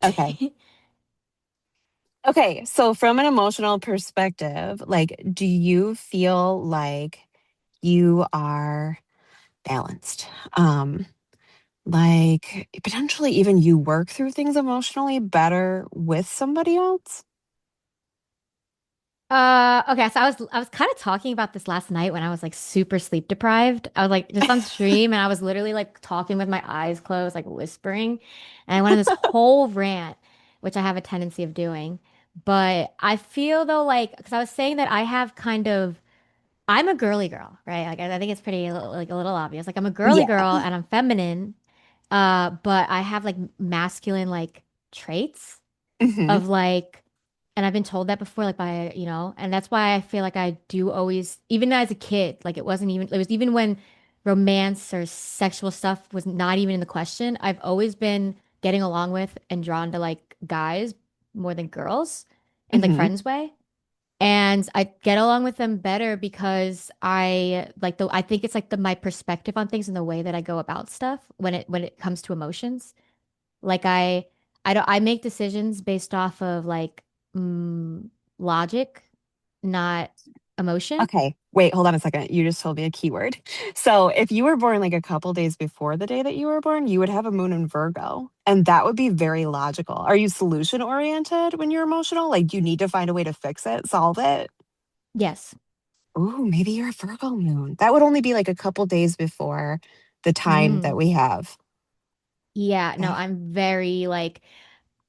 Okay. Okay, so from an emotional perspective, like, do you feel like you are balanced? Like potentially even you work through things emotionally better with somebody else? Okay, so I was kind of talking about this last night when I was like super sleep deprived. I was like just on stream and I was literally like talking with my eyes closed, like whispering. And I went on this whole rant, which I have a tendency of doing. But I feel though like because I was saying that I have kind of I'm a girly girl, right? Like I think it's pretty like a little obvious. Like I'm a girly Yeah. girl and I'm feminine, but I have like masculine like traits Hmm. of like, and I've been told that before, like by, and that's why I feel like I do always, even as a kid, like it was even when romance or sexual stuff was not even in the question. I've always been getting along with and drawn to like guys more than girls in like Hmm. friends way. And I get along with them better because I think it's like my perspective on things and the way that I go about stuff when it comes to emotions. Like I make decisions based off of like mm, logic, not emotion. Okay. Wait, hold on a second. You just told me a keyword. So, if you were born like a couple days before the day that you were born, you would have a moon in Virgo, and that would be very logical. Are you solution oriented when you're emotional? Like, you need to find a way to fix it, solve it? Yes. Ooh, maybe you're a Virgo moon. That would only be like a couple days before the time that Mm. we have. Yeah, no, That- I'm very like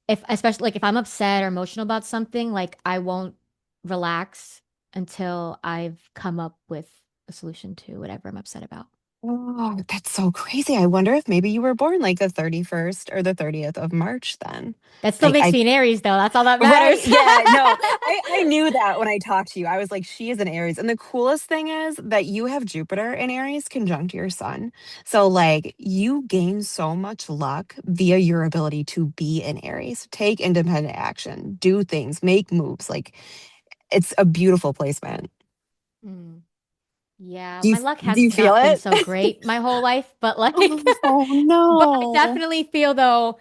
if especially like if I'm upset or emotional about something, like I won't relax until I've come up with a solution to whatever I'm upset about. Oh, that's so crazy. I wonder if maybe you were born like the 31st or the 30th of March then. That still I, makes I me an Aries though. That's all that Right. matters. Yeah. No, I knew that when I talked to you. I was like, she is an Aries. And the coolest thing is that you have Jupiter in Aries conjunct your sun. So, like, you gain so much luck via your ability to be in Aries, take independent action, do things, make moves. Like, it's a beautiful placement. Mm. Yeah, Do you, my luck do you has feel not been it? so great my whole life, but like, Oh, but I no. definitely feel though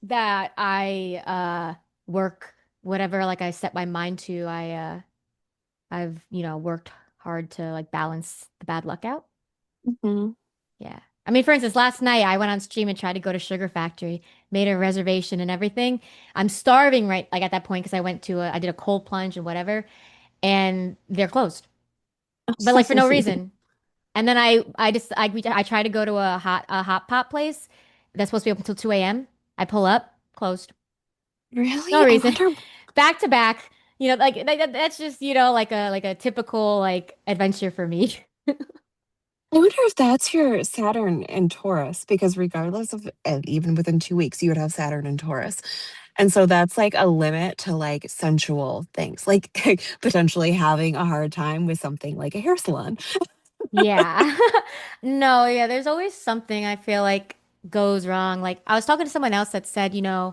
that I work whatever like I set my mind to. I've, worked hard to like balance the bad luck out. Mhm. Yeah. I mean, for instance, last night I went on stream and tried to go to Sugar Factory, made a reservation and everything. I'm starving right like at that point because I did a cold plunge and whatever, and they're closed. But like for no reason. And then I try to go to a hot pot place that's supposed to be open until 2 a.m. I pull up, closed. No Really? I reason. wonder. Back to back. Like that's just, like a typical like adventure for me. I wonder if that's your Saturn in Taurus, because regardless of even within 2 weeks, you would have Saturn in Taurus. And so that's like a limit to like sensual things, like potentially having a hard time with something like a hair salon. Yeah. No, yeah, there's always something I feel like goes wrong. Like I was talking to someone else that said, I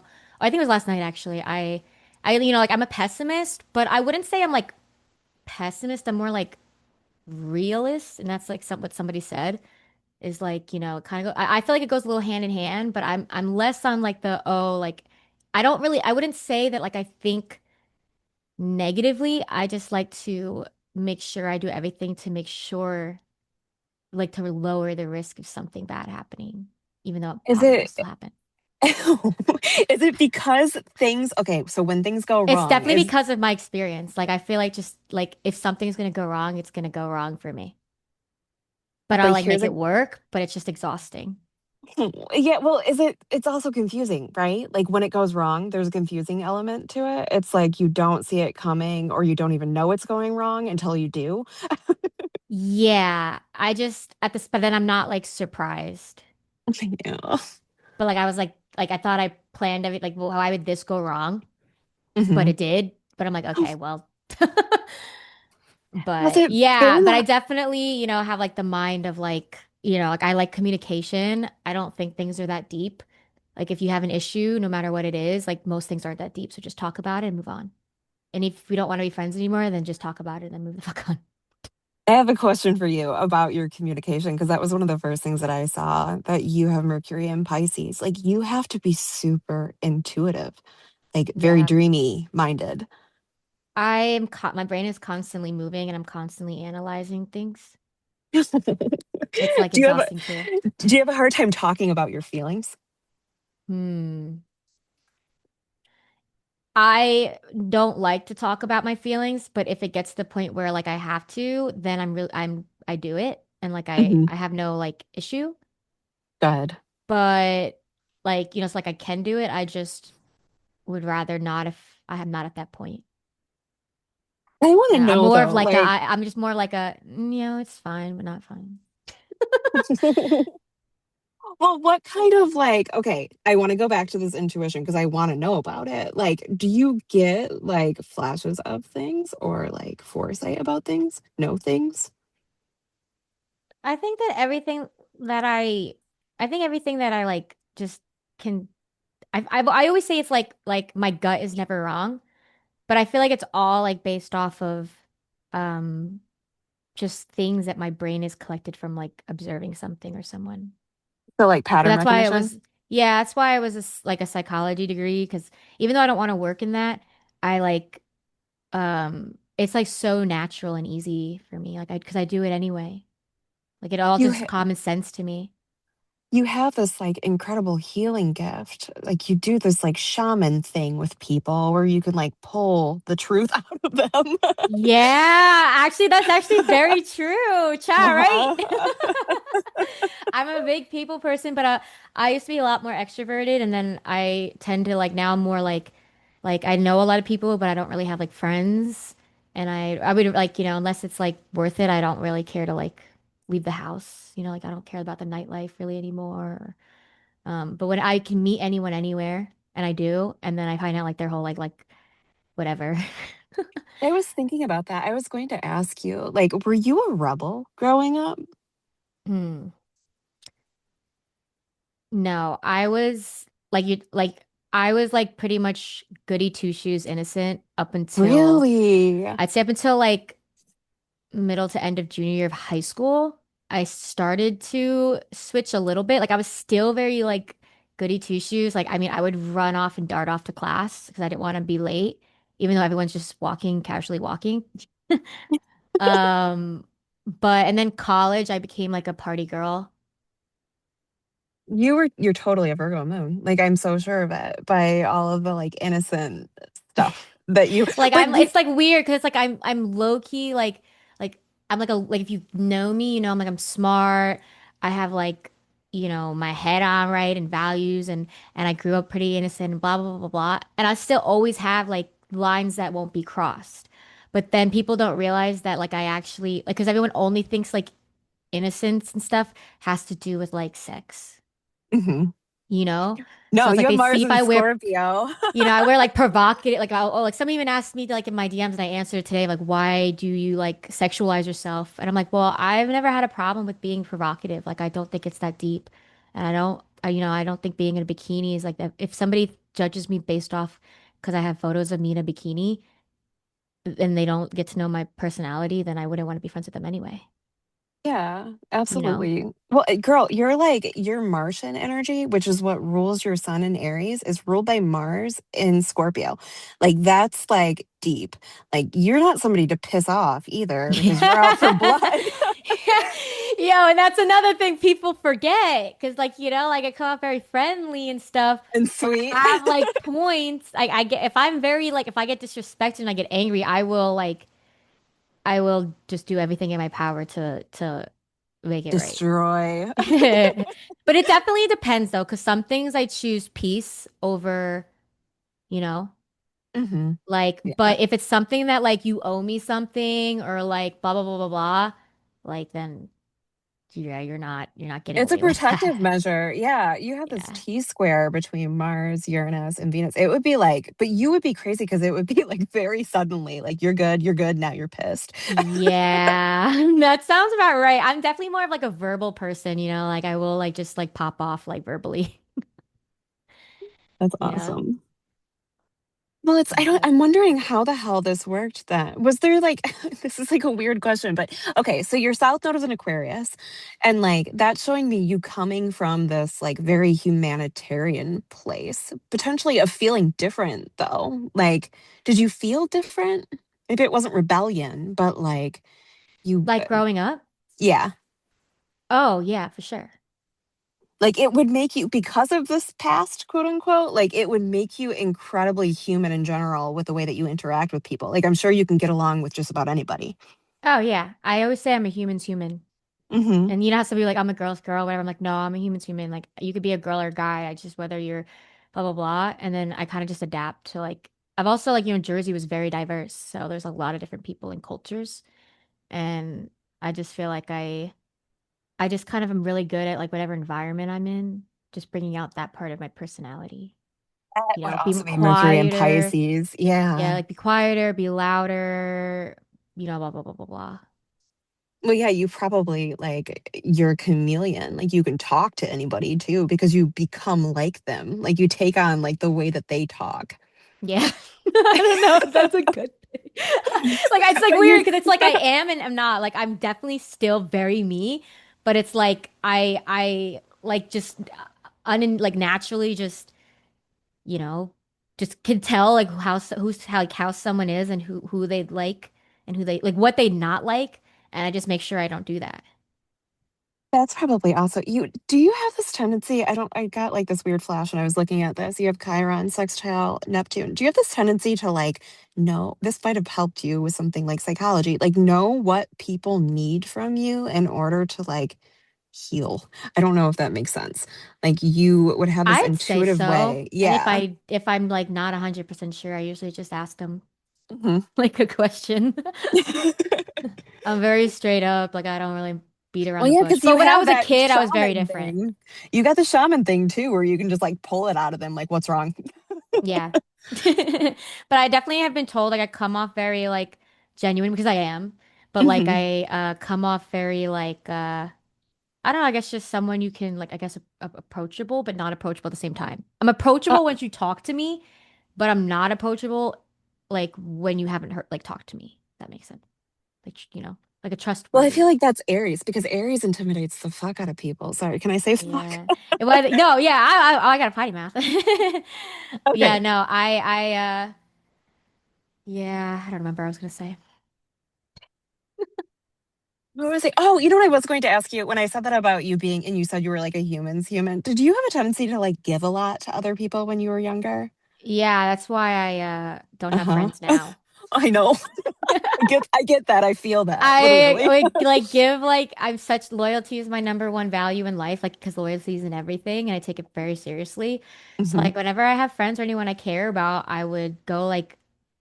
think it was last night actually. Like I'm a pessimist, but I wouldn't say I'm like pessimist. I'm more like realist, and that's like what somebody said is like, kind of I feel like it goes a little hand in hand, but I'm less on like the like I wouldn't say that like I think negatively. I just like to make sure I do everything to make sure like to lower the risk of something bad happening, even though it Is probably will it still happen. is it because things okay, so when things go It's wrong, definitely is because of my experience. Like I feel like just like if something's gonna go wrong, it's gonna go wrong for me. But I'll but like here's make a it work, but it's just exhausting. yeah, well, it's also confusing, right? Like when it goes wrong, there's a confusing element to it. It's like you don't see it coming or you don't even know it's going wrong until you do. Yeah, I just at this, but then I'm not like surprised. Yeah. But like I was like I thought I planned everything. Like, well, why would this go wrong? But Hmm. it did. But I'm like, okay, well. Has But it yeah, been but I that? definitely, have like the mind of like, like I like communication. I don't think things are that deep. Like if you have an issue, no matter what it is, like most things aren't that deep. So just talk about it and move on. And if we don't want to be friends anymore, then just talk about it and move the fuck on. I have a question for you about your communication because that was one of the first things that I saw that you have Mercury in Pisces. Like you have to be super intuitive, like very Yeah. dreamy minded. My brain is constantly moving and I'm constantly analyzing things. do It's like you have a exhausting too. do you have a hard time talking about your feelings? Hmm. I don't like to talk about my feelings, but if it gets to the point where like I have to, then I do it and like Hmm. I have no like issue. Good. But like, it's like I can do it. I just would rather not if I am not at that point. I want to I'm know more of though, like like I'm just more like it's fine, but not fine. well, what kind of like, okay, I want to go back to this intuition because I want to know about it. Like, do you get like flashes of things or like foresight about things? Know things? I think that that I, I think everything that I like just can, I always say it's like my gut is never wrong, but I feel like it's all like based off of, um, just things that my brain is collected from like observing something or someone. So like So pattern that's why recognition? that's why I was like a psychology degree because even though I don't want to work in that, I like, it's like so natural and easy for me. Because I do it anyway. Like it all You just ha common sense to me. you have this like incredible healing gift. Like you do this like shaman thing with people where you can like pull the truth out of them. Yeah, actually, that's actually very true. Chat, right? Uh-huh. I'm a big people person, but I used to be a lot more extroverted, and then I tend to like now I'm more like I know a lot of people, but I don't really have like friends, and I would like unless it's like worth it, I don't really care to like leave the house. Like I don't care about the nightlife really anymore. But when I can meet anyone anywhere, and I do, and then I find out like their whole like whatever. I was thinking about that. I was going to ask you, like, were you a rebel growing up? Hmm. No, I was I was like pretty much goody two shoes innocent up until Really? I'd say up until like middle to end of junior year of high school. I started to switch a little bit. Like I was still very like goody two shoes. Like I mean, I would run off and dart off to class because I didn't want to be late, even though everyone's just walking, casually walking. Um, but and then college, I became like a party girl. You're totally a Virgo moon. Like I'm so sure of it by all of the like innocent stuff that you Like but you it's like weird because like I'm low key like I'm like if you know me, I'm like I'm smart. I have like my head on right and values and I grew up pretty innocent and blah blah blah blah blah. And I still always have like lines that won't be crossed. But then people don't realize that like I actually like because everyone only thinks like innocence and stuff has to do with like sex, Mhm. you know? So No, it's you like have they see Mars if in I wear Scorpio. I wear like provocative, like like somebody even asked me like in my DMs and I answered today, like, why do you like sexualize yourself? And I'm like, well, I've never had a problem with being provocative. Like, I don't think it's that deep. And I don't think being in a bikini is like that. If somebody judges me based off because I have photos of me in a bikini and they don't get to know my personality, then I wouldn't want to be friends with them anyway, Yeah, you know? absolutely. Well, girl, you're like your Martian energy, which is what rules your sun in Aries, is ruled by Mars in Scorpio. Like that's like deep. Like you're not somebody to piss off either because you're out for Yeah. blood Yo, and that's another thing people forget because, like, like I come out very friendly and stuff, and but sweet. I have like points. I get if I'm very like if I get disrespected and I get angry, I will just do everything in my power to make it right. Destroy. But it definitely depends though, because some things I choose peace over, you know. Hmm. Like, Yeah. but if it's something that like you owe me something or like blah blah blah blah blah, like then yeah, you're not getting It's a away with protective that. measure. Yeah. You have this Yeah. T square between Mars, Uranus, and Venus. It would be like, but you would be crazy because it would be like very suddenly, like you're good, now you're pissed. Yeah, that sounds about right. I'm definitely more of like a verbal person, like I will like just like pop off like verbally. That's Yeah. awesome. Well, it's And I it's don't like, I'm wondering how the hell this worked then. Was there like this is like a weird question, but okay, so your South Node is an Aquarius, and like that's showing me you coming from this like very humanitarian place, potentially of feeling different though. Like, did you feel different? Maybe it wasn't rebellion, but like you, like growing up. yeah, Oh, yeah, for sure. like it would make you because of this past, quote unquote, like it would make you incredibly human in general with the way that you interact with people. Like I'm sure you can get along with just about anybody. Oh, yeah. I always say I'm a human's human. Hmm. And you know how some people are like, I'm a girl's girl, whatever. I'm like, no, I'm a human's human. Like, you could be a girl or a guy. I just, whether you're blah, blah, blah. And then I kind of just adapt to like, I've also, like, Jersey was very diverse. So there's a lot of different people and cultures. And I just feel like I just kind of am really good at like whatever environment I'm in, just bringing out that part of my personality. That would Like be also be Mercury and quieter. Pisces. Yeah, Yeah. like be quieter, be louder, blah, blah, blah, blah, blah. Well, yeah, you probably like you're a chameleon. Like you can talk to anybody too because you become like them. Like you take on like the way that they talk. Yeah. I don't know if that's a good thing. Like it's like But weird you're because it's like I am and I'm not. Like I'm definitely still very me, but it's like I like just like naturally just, you know, just can tell like who's how like how someone is and who they like and who they like what they not like, and I just make sure I don't do that. That's probably also you. Do you have this tendency? I got like this weird flash when I was looking at this. You have Chiron, sextile, Neptune. Do you have this tendency to like know this might have helped you with something like psychology, like know what people need from you in order to like heal? I don't know if that makes sense. Like you would have this I'd say intuitive so. way. And Yeah. if I'm like not 100% sure, I usually just ask them Mhm. like a question. I'm very straight up. Like I don't really beat around Well, the yeah, bush. because But you when I have was a that kid, I was very shaman different. thing. You got the shaman thing too, where you can just like pull it out of them, like what's wrong. Yeah. But I definitely have been told like I come off very like genuine because I am. But like Hmm. I come off very like I don't know, I guess just someone you can like I guess approachable but not approachable at the same time. I'm Uh, approachable once you talk to me, but I'm not approachable like when you haven't heard like talked to me. That makes sense. Like like a well, I feel trustworthy. like that's Aries because Aries intimidates the fuck out of people. Sorry, can I say fuck? Yeah. Well, no, yeah, I got a potty mouth. Yeah, Okay. no, yeah, I don't remember what I was gonna say. What was I? Oh, you know what I was going to ask you when I said that about you being, and you said you were like a human's human. Did you have a tendency to like give a lot to other people when you were younger? Yeah, that's why I don't have Uh-huh. friends now. I know. I get that. I feel that. I Literally. like give like I'm such loyalty is my number one value in life, like because loyalty is in everything, and I take it very seriously. So Hmm. like whenever I have friends or anyone I care about, I would go like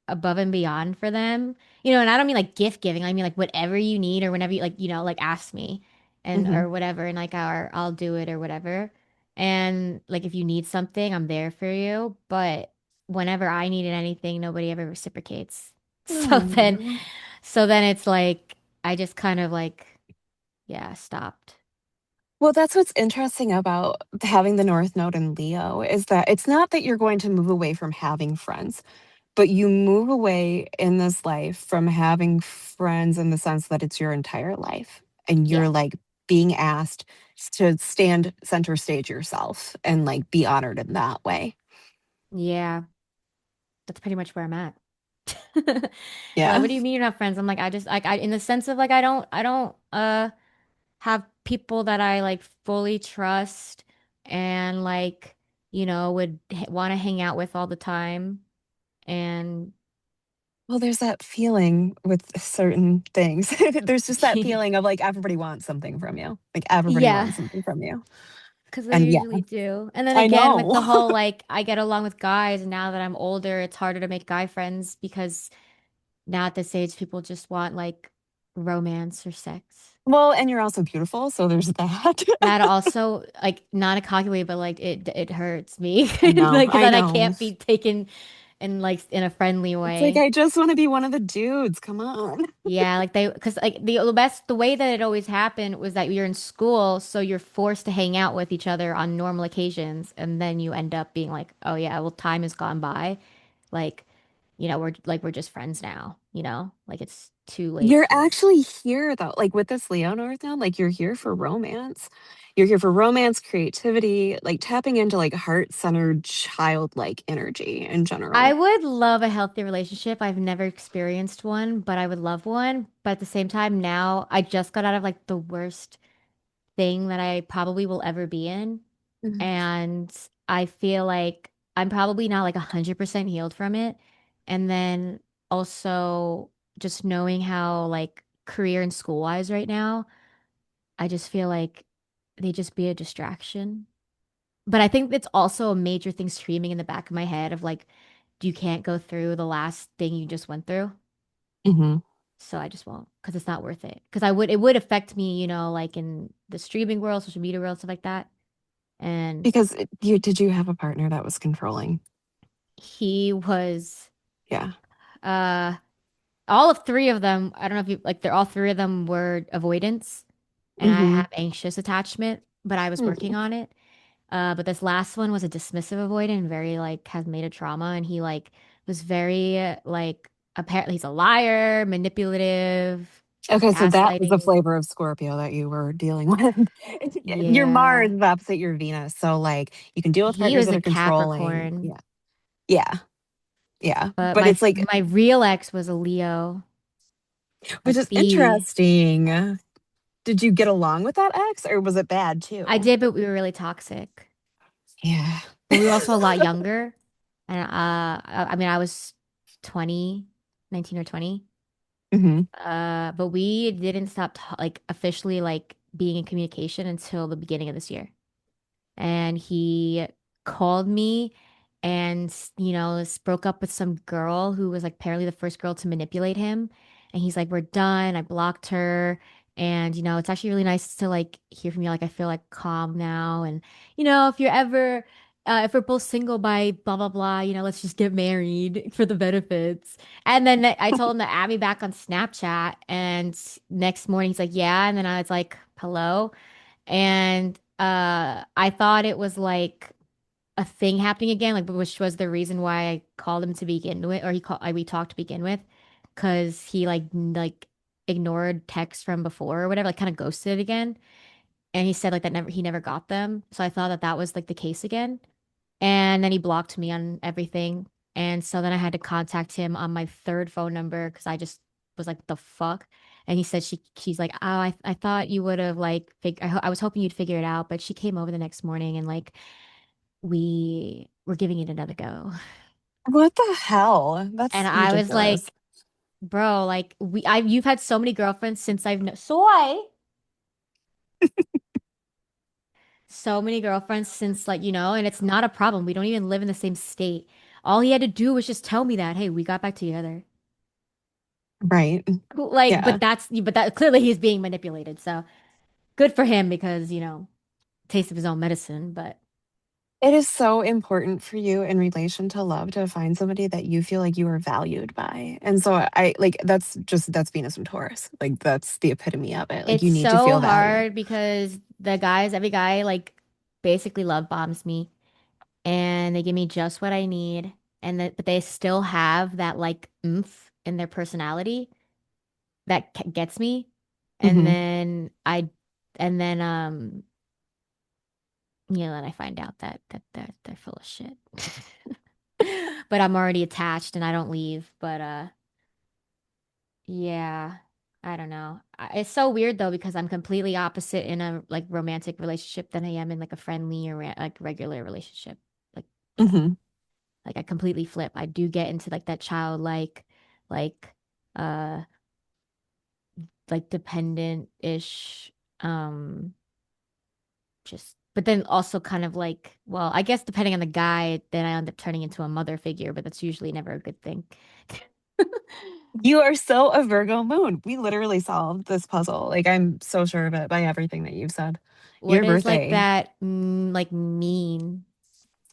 above and beyond for them. And I don't mean like gift giving. I mean like whatever you need or whenever you like, like ask me and Hmm. or whatever, and like I'll do it or whatever. And like if you need something, I'm there for you. But whenever I needed anything, nobody ever reciprocates. So then Oh. so then it's like I just kind of like, yeah, stopped. Well, that's what's interesting about having the North Node in Leo is that it's not that you're going to move away from having friends, but you move away in this life from having friends in the sense that it's your entire life. And you're Yeah. like being asked to stand center stage yourself and like be honored in that way. Yeah. That's pretty much where I'm at. They're like, Yeah. what do you mean you're not friends? I'm like, I just like I in the sense of like I don't have people that I like fully trust and like, would want to hang out with all the time. And Well, there's that feeling with certain things. There's just that feeling of like everybody wants something from you. Like everybody yeah, wants something from you. because they And yeah, usually do. And then I again, with know. the whole like I get along with guys, and now that I'm older, it's harder to make guy friends because now at this age, people just want like romance or sex. Well, and you're also beautiful, so there's that. That also like not a cocky way, but like it hurts me I know, like because I then I know. can't be taken in like in a friendly It's like way. I just want to be one of the dudes. Come on. Yeah, like because like the way that it always happened was that you're in school, so you're forced to hang out with each other on normal occasions, and then you end up being like, oh yeah, well time has gone by, like. we're just friends now, like it's too late You're for. actually here though, like with this Leo North Node, like you're here for romance. You're here for romance, creativity, like tapping into like heart-centered, childlike energy in I general. would love a healthy relationship. I've never experienced one, but I would love one. But at the same time, now I just got out of like the worst thing that I probably will ever be in. Mhm. And I feel like I'm probably not like 100% healed from it. And then also just knowing how like career and school wise right now, I just feel like they just be a distraction. But I think it's also a major thing screaming in the back of my head of like, you can't go through the last thing you just went through. Mhm. So I just won't because it's not worth it. Because it would affect me, like in the streaming world, social media world, stuff like that. And Did you have a partner that was controlling? he was, Yeah. uh, all of three of them. I don't know if you like, they're all three of them were avoidance, and I Mm-hmm. have anxious attachment, but I was working on it. But this last one was a dismissive avoidant, and very like has made a trauma, and he like was very like apparently he's a liar, manipulative, Okay, so that was the gaslighting. flavor of Scorpio that you were dealing with. Your Mars Yeah, is opposite your Venus. So like you can deal with he partners was that a are controlling. Capricorn, Yeah. Yeah. Yeah. but But it's like, my real ex was a Leo, a which is B. interesting. Did you get along with that ex or was it bad I too? did, but we were really toxic. Yeah. But we were also a lot younger, and I mean, I was 20, 19 or 20. Hmm. But we didn't stop like officially like being in communication until the beginning of this year. And he called me and broke up with some girl who was like apparently the first girl to manipulate him. And he's like, we're done. I blocked her. And it's actually really nice to like hear from you. Like I feel like calm now. And if you're ever if we're both single by blah blah blah, let's just get married for the benefits. And then I told him to add me back on Snapchat. And next morning he's like, yeah. And then I was like, hello. And I thought it was like a thing happening again, like which was the reason why I called him to begin with, or we talked to begin with, because he like ignored texts from before or whatever, like kind of ghosted again. And he said like that he never got them. So I thought that that was like the case again. And then he blocked me on everything. And so then I had to contact him on my third phone number because I just was like, the fuck? And he said she's like, oh, I thought you would have like I was hoping you'd figure it out, but she came over the next morning and like we were giving it another go. What the hell? And That's I was ridiculous. like, bro, like you've had so many girlfriends since I've known Soy. So many girlfriends since like, and it's not a problem. We don't even live in the same state. All he had to do was just tell me that, hey, we got back together. Right. Cool. Like, Yeah. but that clearly he's being manipulated. So good for him because, taste of his own medicine. But It is so important for you in relation to love to find somebody that you feel like you are valued by. And so I like that's Venus and Taurus. Like that's the epitome of it. Like it's you need to so feel valued. hard because every guy like basically love bombs me and they give me just what I need. But they still have that like oomph in their personality that gets me. And Hmm. then then I find out that they're full of shit. But I'm already attached and I don't leave. But yeah, I don't know. It's so weird though because I'm completely opposite in a like romantic relationship than I am in like a friendly or like regular relationship. Like Hmm. like I completely flip. I do get into like that childlike, like uh like dependent-ish, um just but then also kind of like, well, I guess depending on the guy, then I end up turning into a mother figure, but that's usually never a good thing. You are so a Virgo moon. We literally solved this puzzle. Like I'm so sure of it by everything that you've said. What Your is like birthday. that like mean?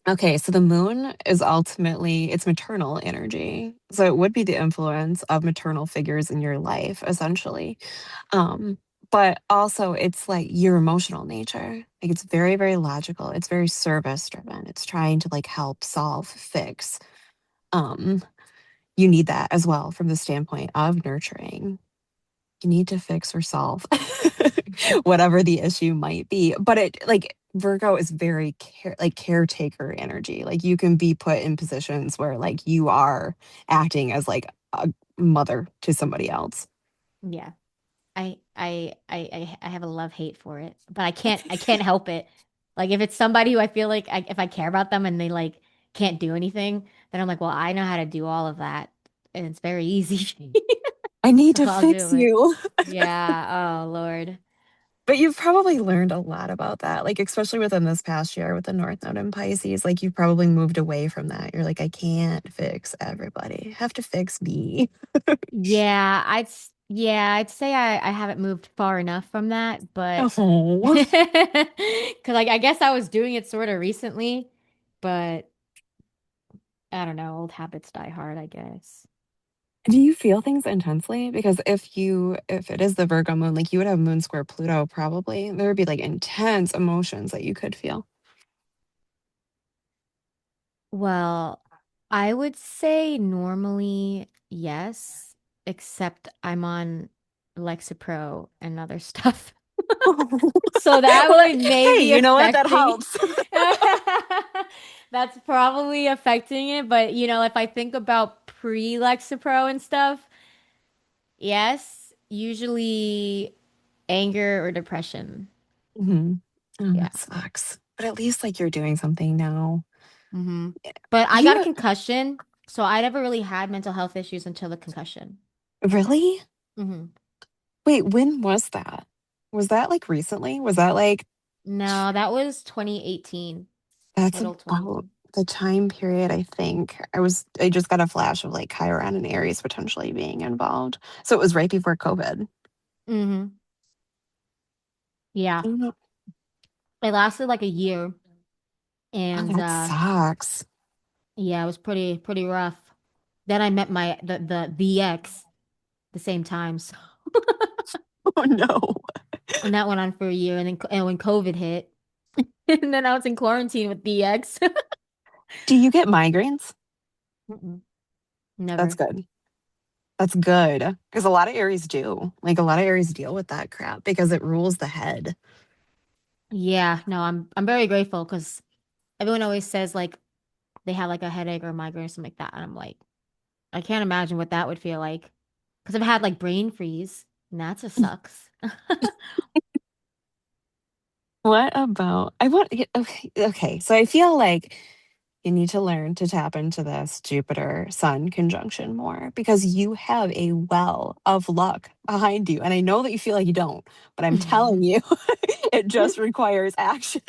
Okay, so the moon is ultimately it's maternal energy. So it would be the influence of maternal figures in your life, essentially. Um, but also it's like your emotional nature. Like it's very, very logical. It's very service driven. It's trying to like help solve, fix. Um, You need that as well from the standpoint of nurturing. You need to fix yourself, whatever the issue might be. But it like Virgo is very like caretaker energy. Like you can be put in positions where like you are acting as like a mother to somebody else. Yeah. I have a love hate for it, but I can't help it. Like if it's somebody who I feel like if I care about them and they like can't do anything, then I'm like, well, I know how to do all of that, and it's very easy. I need So to I'll fix do it. you. Yeah. Oh Lord. But you've probably learned a lot about that, like especially within this past year with the North Node in Pisces. Like you've probably moved away from that. You're like, I can't fix everybody. I have to fix me. Yeah, I'd say I haven't moved far enough from that, but Oh. because like I guess I was doing it sort of recently, but I don't know, old habits die hard, I guess. Do you feel things intensely? Because if it is the Virgo moon, like you would have moon square Pluto probably. There would be like intense emotions that you could feel. Well, I would say normally yes, except I'm on Lexapro and other stuff. So that Well, would hey, maybe you know what? That affecting helps. that's probably affecting it, but if I think about pre-Lexapro and stuff, yes, usually anger or depression. Hmm. Oh, Yeah. that sucks. But at least like you're doing something now. hmm But I got a You concussion, so I never really had mental health issues until the concussion. really? hmm Wait, when was that? Was that like recently? Was that like No, that was 2018, that's middle about 2018. the time period I think I just got a flash of like Chiron and Aries potentially being involved. So it was right before COVID. hmm Yeah. Oh, no. It lasted like a year Oh, and that sucks. yeah, it was pretty rough. Then I met the ex the same time. So, Oh no. and that went on for a year and then and when COVID hit, and then I was in quarantine with the ex. Do you get migraines? Mm-mm, That's never. good. That's good. Because a lot of Aries do. Like a lot of Aries deal with that crap because it rules the head. Yeah, no, I'm very grateful because everyone always says like they have like a headache or a migraine or something like that. And I'm like, I can't imagine what that would feel like. Because I've had like brain freeze, and that just sucks. What about I want okay. So I feel like you need to learn to tap into this Jupiter Sun conjunction more because you have a well of luck behind you. And I know that you feel like you don't, but I'm telling you, it just requires action.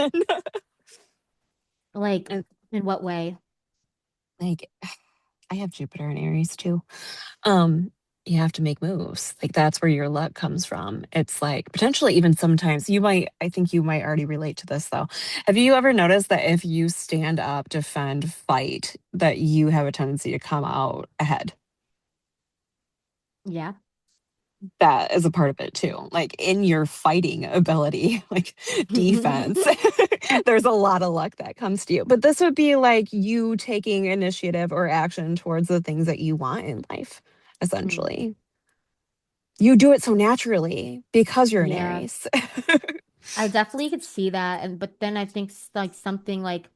Like, And in what way? like I have Jupiter in Aries too. Um, you have to make moves. Like that's where your luck comes from. It's like potentially even sometimes I think you might already relate to this though. Have you ever noticed that if you stand up, defend, fight, that you have a tendency to come out ahead? Yeah. That is a part of it too. Like in your fighting ability, like defense, there's a lot of luck that comes to you. But this would be like you taking initiative or action towards the things that you want in life, Mm, essentially. You do it so naturally because you're an yeah. Aries. I definitely could see that, and but then I think like something like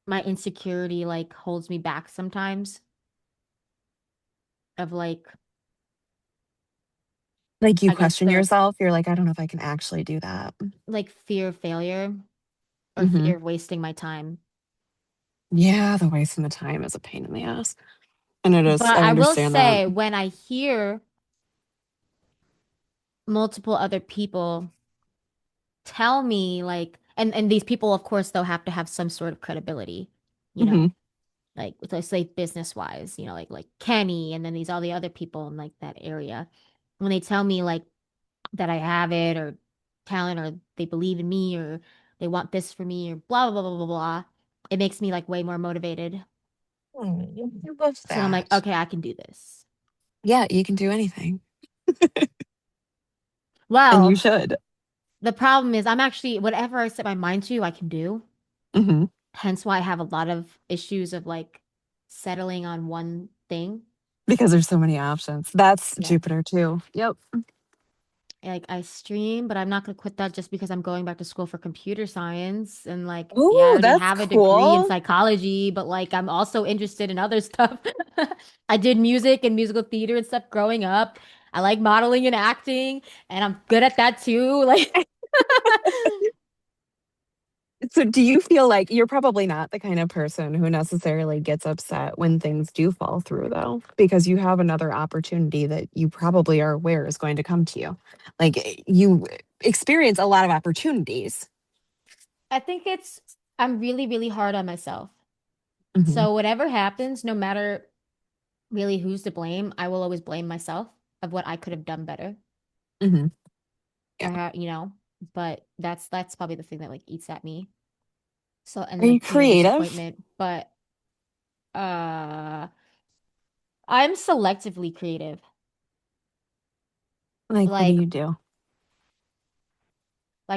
my insecurity like holds me back sometimes of like Like you I guess question the yourself. You're like, I don't know if I can actually do that. like fear of failure or Hmm. fear of wasting my time. Yeah, the wasting the time is a pain in the ass. And it is, But I I will understand that. say when I hear multiple other people tell me like and these people of course they'll have to have some sort of credibility, you Hmm. know, like let's say business wise, like Kenny and then these all the other people in like that area. When they tell me like that I have it or talent or they believe in me or they want this for me or blah blah blah blah blah blah, it makes me like way more motivated. Oh, I love So I'm like, that. okay, I can do this. Yeah, you can do anything. And you Well, should. the problem is I'm actually whatever I set my mind to, I can do. Hmm. Hence why I have a lot of issues of like settling on one thing. Because there's so many options. That's Yeah. Jupiter too. Yep. Like I stream, but I'm not gonna quit that just because I'm going back to school for computer science. And like, yeah, I Oh, already that's have a degree in cool. psychology, but like I'm also interested in other stuff. I did music and musical theater and stuff growing up. I like modeling and acting, and I'm good at that too. Like, So do you feel like you're probably not the kind of person who necessarily gets upset when things do fall through though, because you have another opportunity that you probably are aware is going to come to you. Like you experience a lot of opportunities. I think I'm really, really hard on myself. Hmm. So whatever happens, no matter really who's to blame, I will always blame myself of what I could have done better. Hmm. Or Yeah. but that's probably the thing that like eats at me. So and Are then you like, creative? disappointment. But uh I'm selectively creative. Like what do Like you do?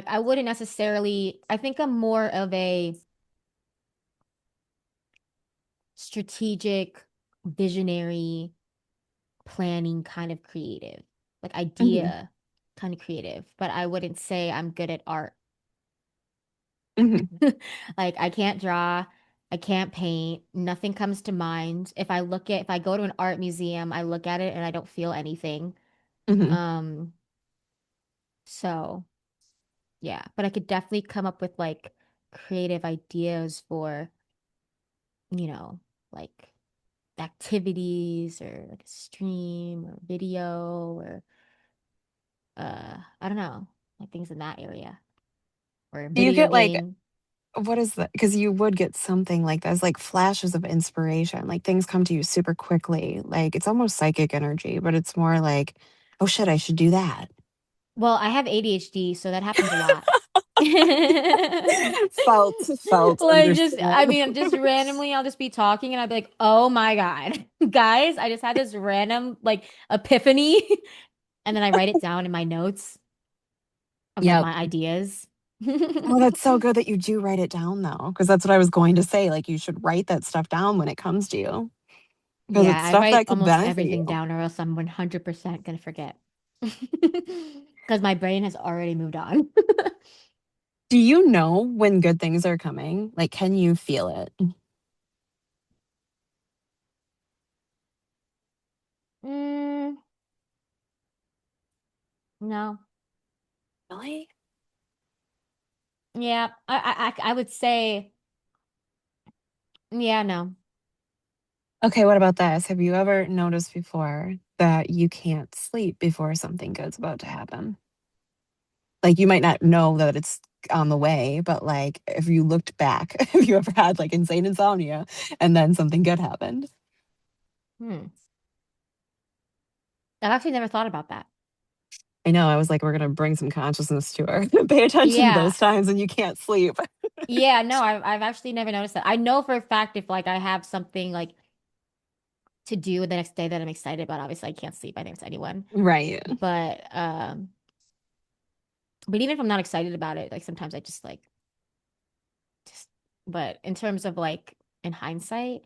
I wouldn't necessarily I think I'm more of a strategic, visionary, planning kind of creative. Like Hmm. idea kind of creative, but I wouldn't say I'm good at art. Hmm. Like I can't draw, I can't paint, nothing comes to mind. If I go to an art museum, I look at it and I don't feel anything. Hmm. Um, so yeah, but I could definitely come up with like creative ideas for, you know, like activities or like a stream or video or I don't know, like things in that area or a Do you video get like game. what is that? Because you would get something like that, like flashes of inspiration, like things come to you super quickly. Like it's almost psychic energy, but it's more like, oh shit, I should do that. Well, I have ADHD, so that happens a lot. Felt, Like just I understood. mean just randomly I'll just be talking and I'll be like, "Oh my God. Guys, I just had this random like epiphany." And then I write it down in my notes of like Yep. my ideas. Oh, that's so good that you do write it down though, because that's what I was going to say. Like you should write that stuff down when it comes to you, because Yeah, it's I stuff write that could almost benefit you. everything down or else I'm 100% gonna forget. Because my brain has already moved on. Do you know when good things are coming? Like, can you feel it? Mm, no. Really? Yeah, I would say, yeah, no. Okay, what about this? Have you ever noticed before that you can't sleep before something good's about to happen? Like you might not know that it's on the way, but like if you looked back, have you ever had like insane insomnia and then something good happened? Hmm. I've actually never thought about that. I know. I was like, we're gonna bring some consciousness to her. Pay attention to Yeah. those times when you can't sleep. Yeah, no, I've actually never noticed that. I know for a fact if like I have something like to do the next day that I'm excited about, obviously I can't sleep. I think it's anyone. Right. But even if I'm not excited about it, like sometimes I just but in terms of like in hindsight,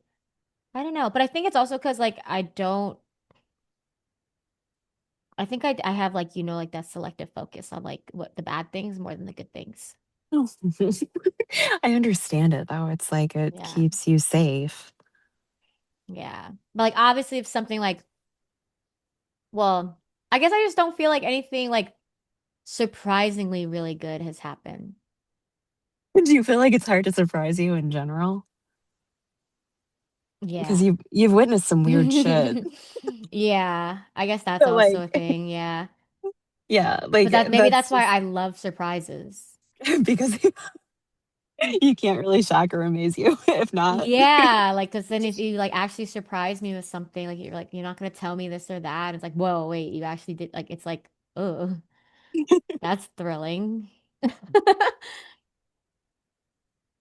I don't know. But I think it's also because like I think I have like like that selective focus on like what the bad things more than the good things. I understand it though. It's like it Yeah. keeps you safe. Yeah. But like obviously if something like well, I guess I just don't feel like anything like surprisingly really good has happened. Do you feel like it's hard to surprise you in general? Because Yeah. you've witnessed some weird shit. Yeah, I guess that's So also a like thing, yeah. yeah, But like that maybe that's that's why just I love surprises. because you can't really shock or amaze you if not. Yeah, like because then if you like actually surprise me with something, like you're not gonna tell me this or that. It's like, whoa, wait, you actually did like it's like, oh, that's thrilling.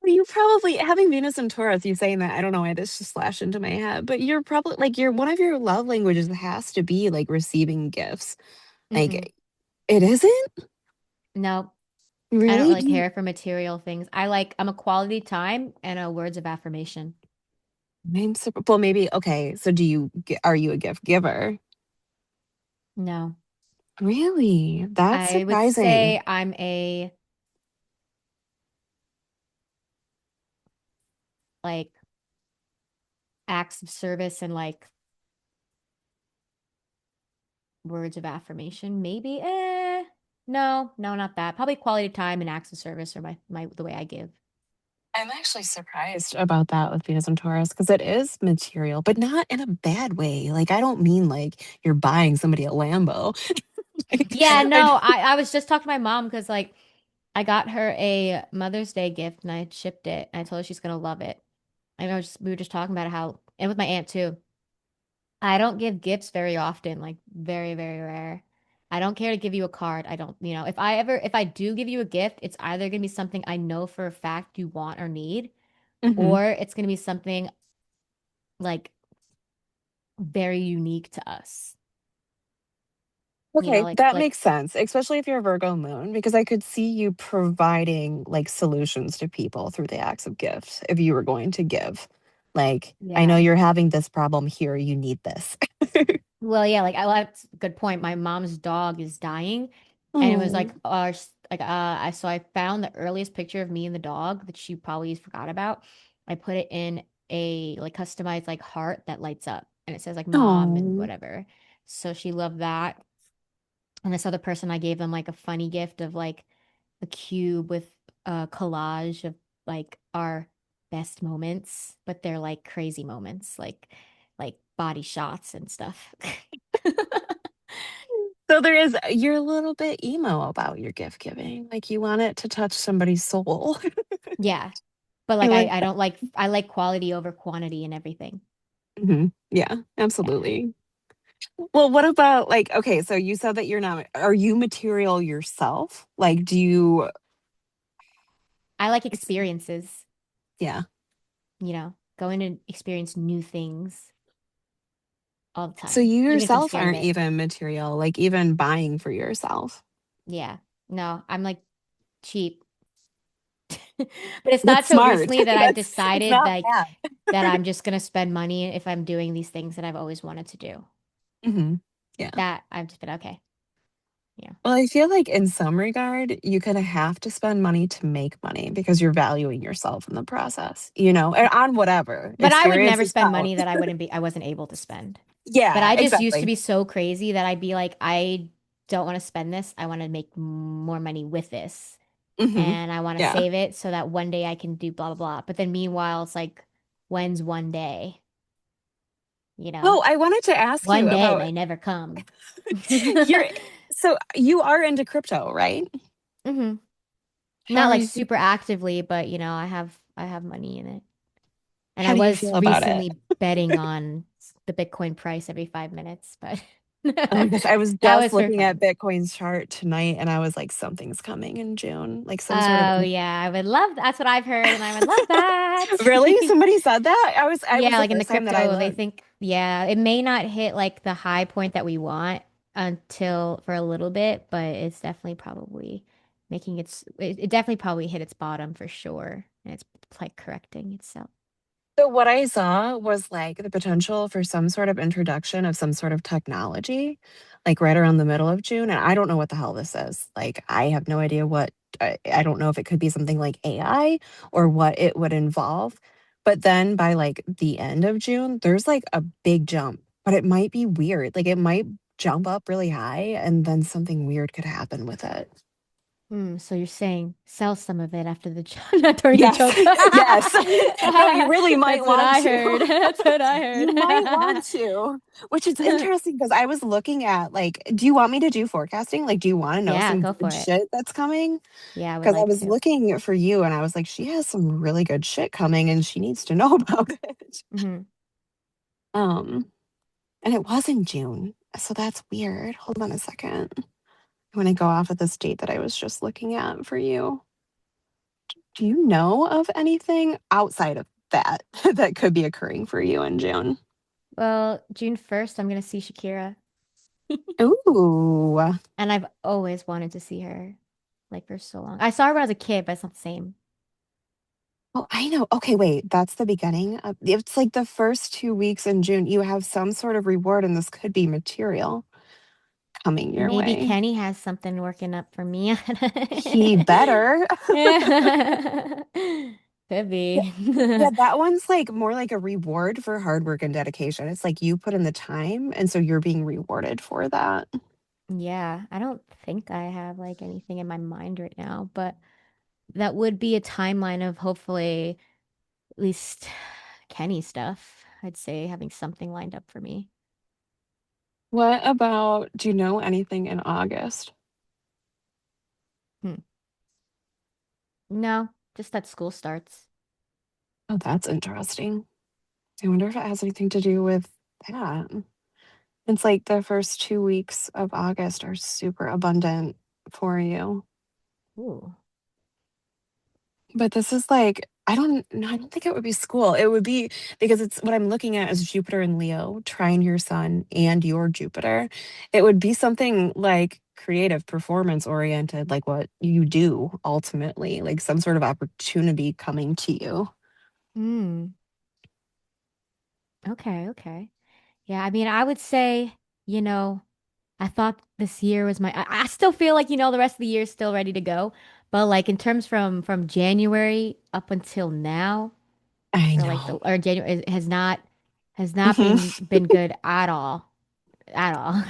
You probably having Venus and Taurus, you saying that, I don't know why this just flashed into my head, but you're probably like your one of your love languages has to be like receiving gifts. Mm-mm. Like it isn't? No, I don't Really? really care for material things. I'm a quality time and a words of affirmation. well, maybe, okay. So are you a gift giver? No. Really? That's I would surprising. say I'm a like acts of service and like words of affirmation, maybe. No, no, not that. Probably quality time and acts of service are my the way I give. I'm actually surprised about that with Venus and Taurus because it is material, but not in a bad way. Like, I don't mean like you're buying somebody a Lambo. Like, Yeah, I, no, I was just talking to my mom because like I got her a Mother's Day gift and I shipped it. And I told her she's gonna love it. We were just talking about how, and with my aunt too. I don't give gifts very often, like very, very rare. I don't care to give you a card. I don't, if I do give you a gift, it's either gonna be something I know for a fact you want or need, Mhm. or it's gonna be something like very unique to us. Okay, that Like makes sense, especially if you're a Virgo moon, because I could see you providing like solutions to people through the acts of gifts if you were going to give. Like, I know yeah. you're having this problem here, you need this. Well, yeah, that's a good point. My mom's dog is dying, and it was Oh, like I so I found the earliest picture of me and the dog that she probably forgot about. I put it in a like customized like heart that lights up, and it says like mom and oh. whatever. So she loved that. And this other person, I gave them like a funny gift of like a cube with a collage of like our best moments, but they're like crazy moments, like body shots and stuff. So you're a little bit emo about your gift giving. Like you want it to touch somebody's soul. Yeah. But I like like I like quality over quantity and everything. Yeah, Yeah. absolutely. Well, what about like, okay, so you said that are you material yourself? Like, I like it's, experiences, yeah. going and experience new things all the So time, you even if I'm yourself scared of aren't it. even material, like even buying for yourself. Yeah. No, I'm like cheap. But it's not That's till smart. recently that I've It's decided not like bad. that I'm just gonna spend money if I'm doing these things that I've always wanted to do. Yeah. That I've just been okay. Yeah. Well, I feel like in some regard, you kind of have to spend money to make money because you're valuing yourself in the process, and on whatever But I would never experiences spend count. money that I wasn't able to spend. But Yeah, I just used to exactly. be so crazy that I'd be like, I don't want to spend this. I want to make more money with this. hmm And I want to Yeah. save it so that one day I can do blah, blah, blah. But then meanwhile, it's like, when's one day? You know, Oh, I wanted to ask one you day about may never come. your. So you are into crypto, right? hmm How Not are like you super feeling? actively, but I have money in it. And I How do you was feel about it? recently betting on the Bitcoin price every 5 minutes, but Oh my gosh, I was that just was for looking at fun. Bitcoin's chart tonight, and I was like, something's coming in June, like some sort of. Oh yeah, I would love that's what I've heard, and I would love that. Really? Somebody said that? I was Yeah, the like in the first time that I crypto, they looked. think, yeah, it may not hit like the high point that we want until for a little bit, but it's definitely probably it definitely probably hit its bottom for sure. And it's like correcting itself. So what I saw was like the potential for some sort of introduction of some sort of technology, like right around the middle of June. And I don't know what the hell this is. Like I have no idea I don't know if it could be something like AI or what it would involve. But then by like the end of June, there's like a big jump, but it might be weird. Like it might jump up really high and then something weird could happen with it. So you're saying sell some of it after the joke, not during the Yes. joke. Yes. No, you really might That's what want I to. heard. That's what I You might want to, which is heard. interesting because I was looking at like, do you want me to do forecasting? Like, do you want to know Yeah, some go good for it. shit that's coming? Yeah, I would Because I like was to. looking for you and I was like, she has some really good shit coming and she needs to know about it. hmm Um, and it was in June. So that's weird. Hold on a second. I want to go off of this date that I was just looking at for you. Do you know of anything outside of that that could be occurring for you in June? Well, June 1st, I'm gonna see Shakira. Ooh. And I've always wanted to see her, like for so long. I saw her when I was a kid, but it's not the same. Oh, I know. Okay, wait. That's the beginning. It's like the first 2 weeks in June. You have some sort of reward, and this could be material coming your Maybe way. Kenny has something working up for me. He better. Could Yeah, be. yeah, that one's like more like a reward for hard work and dedication. It's like you put in the time, and so you're being rewarded for that. Yeah, I don't think I have like anything in my mind right now, but that would be a timeline of hopefully at least Kenny stuff. I'd say having something lined up for me. What about, do you know anything in August? Hmm. No, just that school starts. Oh, that's interesting. I wonder if it has anything to do with that. It's like the first 2 weeks of August are super abundant for you. Ooh. But this is like, I don't know, I don't think it would be school. It would be because it's what I'm looking at is Jupiter and Leo, trine your sun and your Jupiter. It would be something like creative, performance oriented, like what you do ultimately, like some sort of opportunity coming to you. Hmm. Okay, okay. Yeah, I mean, I would say, you know, I thought this year was I still feel like, the rest of the year is still ready to go. But like in terms from January up until now, I or like the know. or January it has not Mhm. been good at all. At all.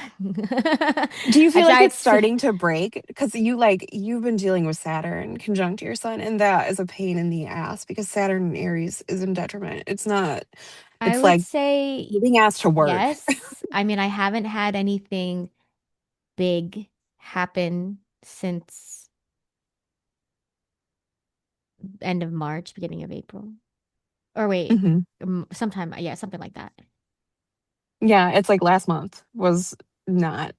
Do you I feel like tried it's to starting to break? Because you've been dealing with Saturn conjunct your sun, and that is a pain in the ass because Saturn in Aries is in detriment. It's not, I it's would like say you're being asked to work. yes. I mean, I haven't had anything big happen since end of March, beginning of April. Or wait, Mhm. sometime, yeah, something like that. Yeah, it's like last month was not,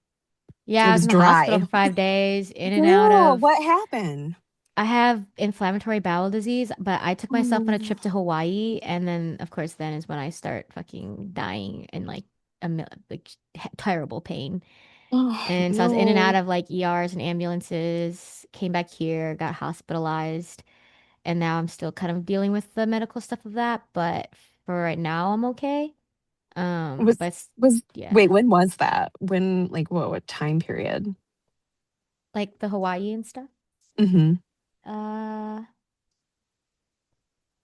Yeah, it I was was in the hospital dry. for 5 days, in and out Girl, of. what happened? I have inflammatory bowel disease, but I took myself on a Oh, trip to Hawaii, and then, of course, then is when I start fucking dying in like like terrible pain. oh And so I was in and out no. of like ERs and ambulances, came back here, got hospitalized, and now I'm still kind of dealing with the medical stuff of that. But for right now, I'm okay. Was But was yeah, wait, when was that? When, like, what time period? like the Hawaii and stuff. Hmm. Uh,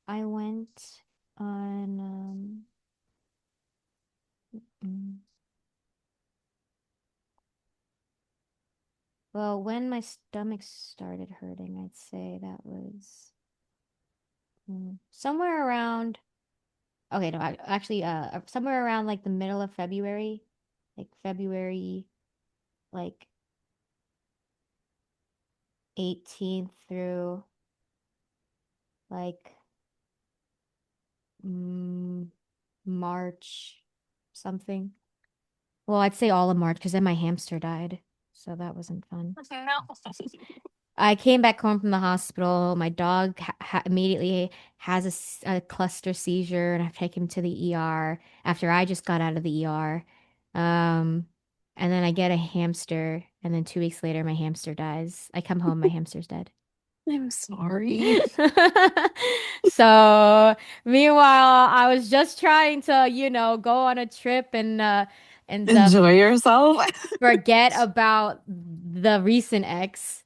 I went on mm, well, when my stomach started hurting, I'd say that was somewhere around. Okay, no, actually, somewhere around like the middle of February, like February, like 18th through like mm, March something. Well, I'd say all of March because then my hamster died, so that wasn't fun. No. I came back home from the hospital. My dog immediately has a cluster seizure, and I've taken him to the ER after I just got out of the ER. Um, and then I get a hamster, and then 2 weeks later, my hamster dies. I come home, my hamster's dead. I'm sorry. So, meanwhile, I was just trying to, go on a trip and Enjoy yourself. forget about the recent ex.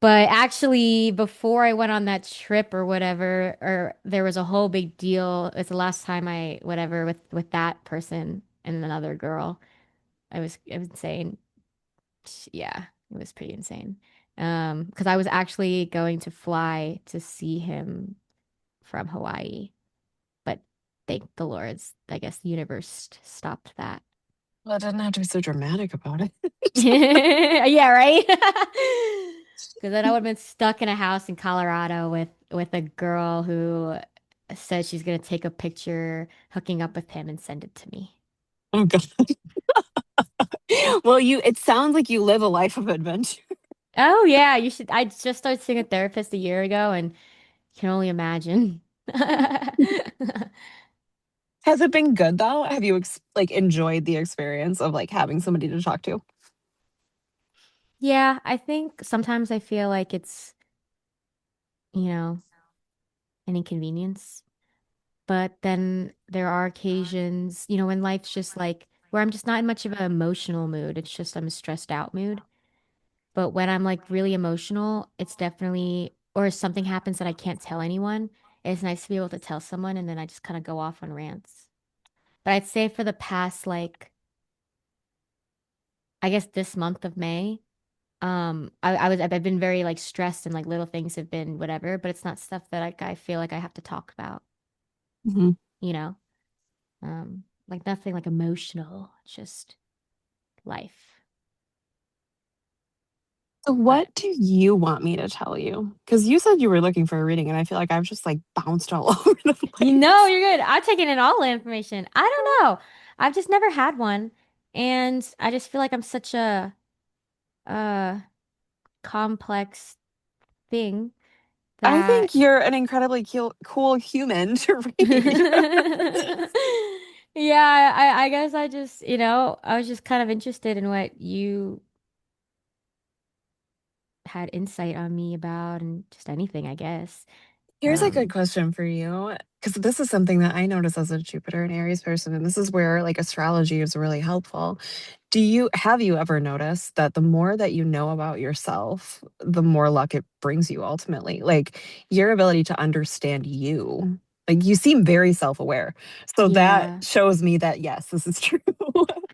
But actually, before I went on that trip or whatever, or there was a whole big deal. It's the last time I whatever with that person and another girl. It was insane. Yeah, it was pretty insane. Because I was actually going to fly to see him from Hawaii, but thank the Lords, I guess the universe stopped that. Well, it doesn't have to be so dramatic about it. Yeah, right. Because then I would have been stuck in a house in Colorado with a girl who says she's gonna take a picture hooking up with him and send it to me. Oh god. Well, it sounds like you live a life of adventure. Oh yeah, you should. I just started seeing a therapist a year ago, and can only imagine. Has it been good though? Have you like enjoyed the experience of like having somebody to talk to? Yeah, I think sometimes I feel like it's, you know, an inconvenience. But then there are occasions, when life's just like where I'm just not in much of an emotional mood. It's just I'm a stressed out mood. But when I'm like really emotional, it's definitely, or if something happens that I can't tell anyone, it's nice to be able to tell someone and then I just kind of go off on rants. But I'd say for the past, like, I guess this month of May, I've been very like stressed and like little things have been whatever, but it's not stuff that like I feel like I have to talk about, Mhm. you know? Like nothing like emotional, just life. So But what do you want me to tell you? Because you said you were looking for a reading, and I feel like I've just like bounced all over the place. you're good. I'm taking in all the information. I don't know. I've just never had one. And I just feel like I'm such a uh complex thing I that think you're an incredibly cool human to read. yeah, I guess I just, I was just kind of interested in what you had insight on me about and just anything, I guess. Here's a good Um, question for you, because this is something that I notice as a Jupiter and Aries person, and this is where like astrology is really helpful. Have you ever noticed that the more that you know about yourself, the more luck it brings you ultimately? Like your ability to understand you. Like you seem very self-aware. So that yeah. shows me that yes, this is true.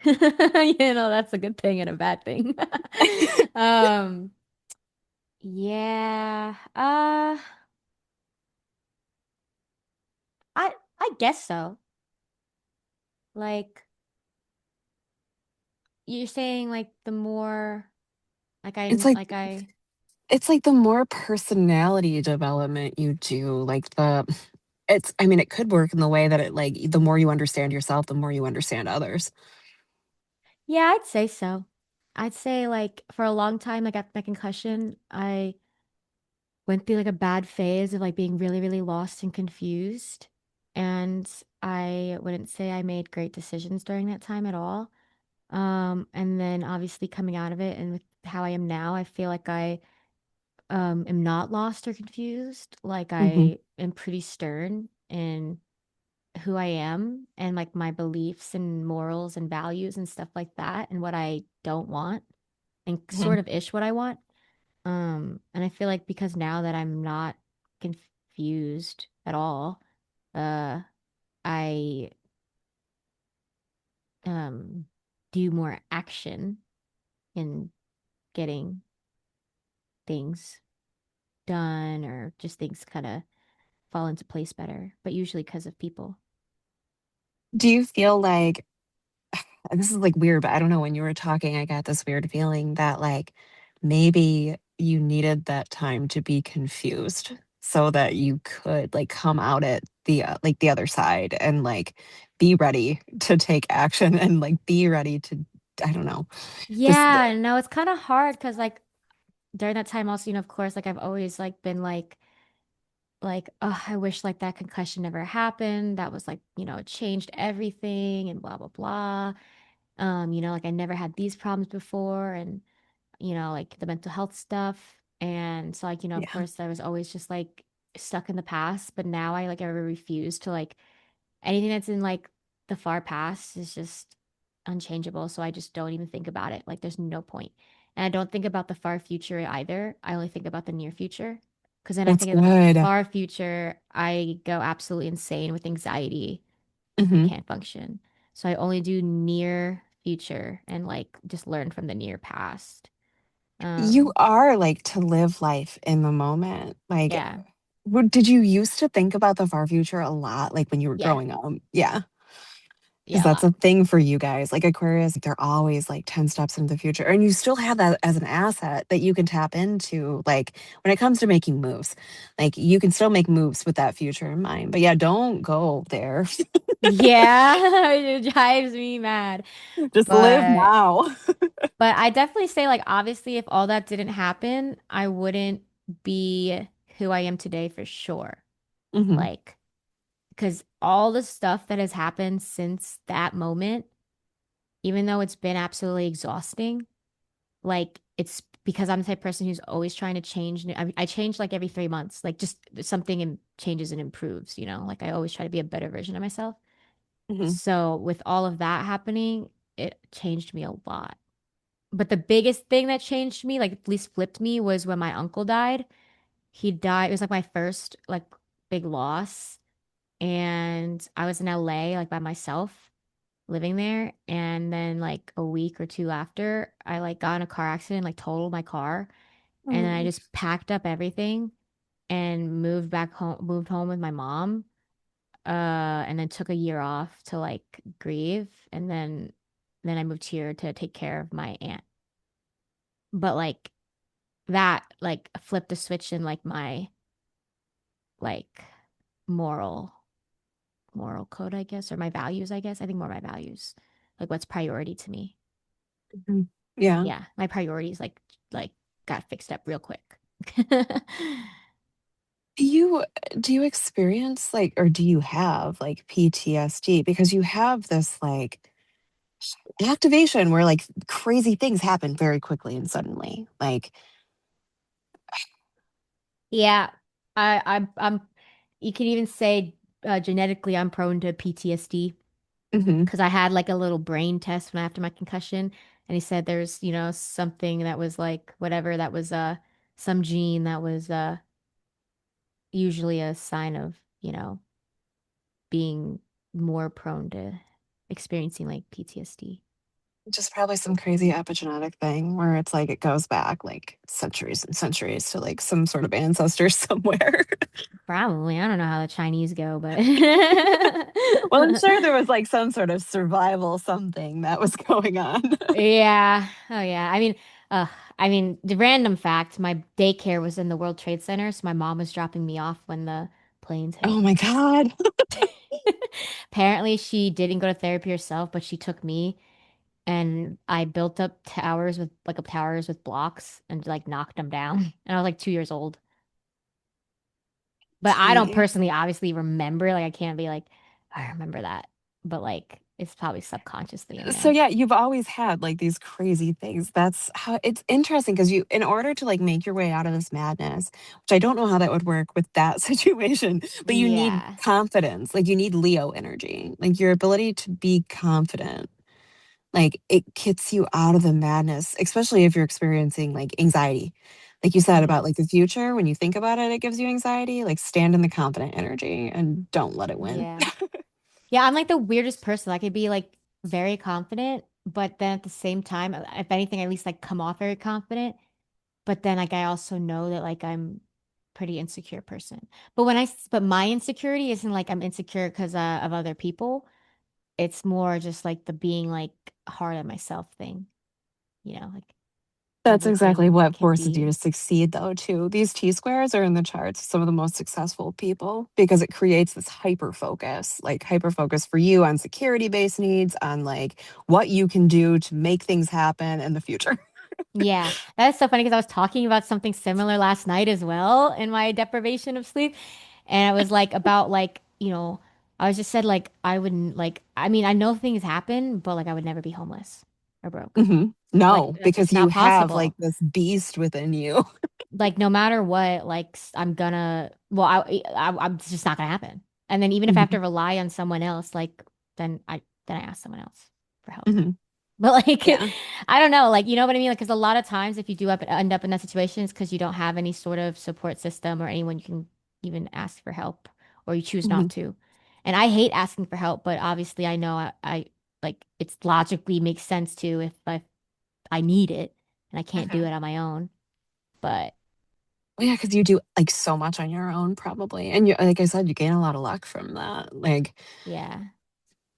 That's a good thing and a bad thing. Um, yeah. I guess so. Like you're saying like the more like It's I like like I it's like the more personality development you do, like I mean, it could work in the way that it like the more you understand yourself, the more you understand others. yeah, I'd say so. I'd say like for a long time like after my concussion, I went through like a bad phase of like being really, really lost and confused. And I wouldn't say I made great decisions during that time at all. And then obviously coming out of it and with how I am now, I feel like I am not lost or confused. Like Hmm. I am pretty stern in who I am and like my beliefs and morals and values and stuff like that and what I don't want and Hmm. sort of ish what I want. And I feel like because now that I'm not confused at all, uh, I um do more action in getting things done or just things kind of fall into place better, but usually because of people. Do you feel like, and this is like weird, but I don't know, when you were talking, I got this weird feeling that like maybe you needed that time to be confused so that you could like come out at the other side and like be ready to take action and like be ready to, I don't know, just Yeah, no, it's kind of hard because like during that time also, of course, like I've always like been like, oh, I wish like that concussion never happened. That was like, it changed everything and blah blah blah. Like I never had these problems before and like the mental health stuff. And so like, of yeah. course I was always just like stuck in the past, but now I refuse to like anything that's in like the far past is just unchangeable. So I just don't even think about it. Like there's no point. And I don't think about the far future either. I only think about the near future. Because then I That's think of the good. far future, I go absolutely insane with anxiety and Hmm. can't function. So I only do near future and like just learn from the near past. You Um, are like to live life in the moment. Like, yeah, did you used to think about the far future a lot, like when you were yeah, growing up? Yeah, because yeah, a that's lot. a thing for you guys. Like Aquarius, they're always like 10 steps into the future. And you still have that as an asset that you can tap into, like when it comes to making moves. Like you can still make moves with that future in mind. But yeah, don't go there. Yeah, it drives me mad. Just live But now. I definitely say like obviously if all that didn't happen, I wouldn't be who I am today for sure. Hmm. Like, because all the stuff that has happened since that moment, even though it's been absolutely exhausting, like it's because I'm the type of person who's always trying to change. I change like every 3 months, like just something changes and improves, you know? Like I always try to be a better version of myself. Hmm. So with all of that happening, it changed me a lot. But the biggest thing that changed me, like at least flipped me, was when my uncle died. He died. It was like my first like big loss. And I was in LA like by myself living there. And then like a week or two after, I like got in a car accident, like totaled my car. And then I Oh, just packed up everything and moved home with my mom. And then took a year off to like grieve. And then I moved here to take care of my aunt. But like that like flipped the switch in like my like moral moral code, I guess, or my values, I guess. I think more my values. Like what's priority to me. mhm. Yeah. Yeah, my priorities like got fixed up real quick. Do you do you experience like or do you have like PTSD because you have this like activation where like crazy things happen very quickly and suddenly. Like, Yeah, I'm you can even say genetically I'm prone to PTSD mhm, because I had like a little brain test when after my concussion and he said there's, you know, something that was like whatever that was some gene that was usually a sign of, you know, being more prone to experiencing like PTSD. just probably some crazy epigenetic thing where it's like it goes back like centuries and centuries to like some sort of ancestor somewhere. Probably. I don't know how the Chinese go, but Well, I'm sure there was like some sort of survival something that was going on. yeah. Oh yeah. Uh, the random fact, my daycare was in the World Trade Center, so my mom was dropping me off when the planes hit. Oh my God. Apparently, she didn't go to therapy herself, but she took me, and I built up towers with blocks and like knocked them down. And I was like 2 years old. But I don't Tea. personally obviously remember. Like I can't be like, I remember that. But like it's probably subconsciously in So there. yeah, you've always had like these crazy things. That's how it's interesting because you, in order to like make your way out of this madness, which I don't know how that would work with that situation, but you need Yeah. confidence. Like you need Leo energy, like your ability to be confident. Like it gets you out of the madness, especially if you're experiencing like anxiety. Like you said about Hmm. like the future, when you think about it, it gives you anxiety. Like stand in the confident energy and don't let it win. Yeah. Yeah, I'm like the weirdest person. I could be like very confident, but then at the same time, if anything, at least like come off very confident. But then like I also know that like I'm pretty insecure person. But my insecurity isn't like I'm insecure because of other people. It's more just like the being like hard on myself thing, you know, like That's exactly everything what can forces you to be. succeed, though, too. These T squares are in the charts of some of the most successful people because it creates this hyper focus for you on security based needs, on like what you can do to make things happen in the future. Yeah, that's so funny because I was talking about something similar last night as well in my deprivation of sleep. And it was like about like, you know, I was just said like I wouldn't like I know things happen, but like I would never be homeless or broke. Hmm. Like No, that's because just you not have like possible. this beast within you. Like no matter what, like I'm gonna well I'm it's just not gonna happen. And then even if I have Hmm. to rely on someone else, like then I ask someone else for help. Hmm. But like, Yeah. I don't know, like you know what I mean? Like, because a lot of times if you end up in that situation, it's because you don't have any sort of support system or anyone you can even ask for help, or you choose Hmm. not to. And I hate asking for help, but obviously I know I like it's logically makes sense to if I need it and I can't do Hmm. it on my own. But Well, yeah, because you do like so much on your own, probably. And you, like I said, you gain a lot of luck from that. Like, yeah,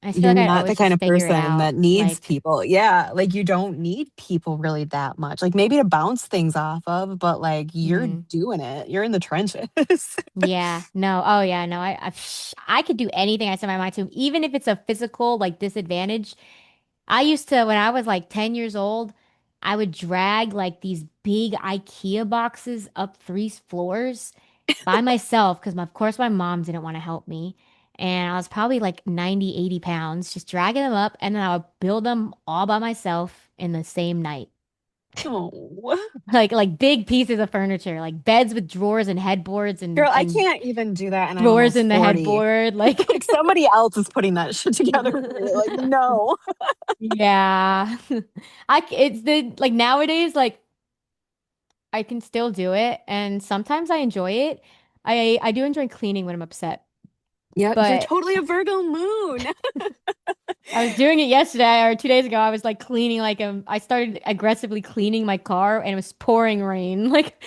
I just feel you're like I'd not the always kind just of figure it person out. that needs Like, people. Yeah, like you don't need people really that much. Like maybe to bounce things off of, but like you're mhm. doing it. You're in the trenches. Yeah, no, oh yeah, no, I could do anything I set my mind to, even if it's a physical like disadvantage. I used to, when I was like 10 years old, I would drag like these big IKEA boxes up 3 floors by myself because, of course, my mom didn't want to help me. And I was probably like 90, 80 pounds, just dragging them up. And then I would build them all by myself in the same night. Oh, Like big pieces of furniture, like beds with drawers and headboards girl, I and can't even do that, and I'm drawers almost in the 40. headboard. Like, Like somebody else is putting that shit together for me. Like, no. yeah, it's the like nowadays, like I can still do it, and sometimes I enjoy it. I do enjoy cleaning when I'm upset, Yeah, you're but totally a Virgo moon. I was doing it yesterday or 2 days ago. I was like cleaning, like I started aggressively cleaning my car, and it was pouring rain, like.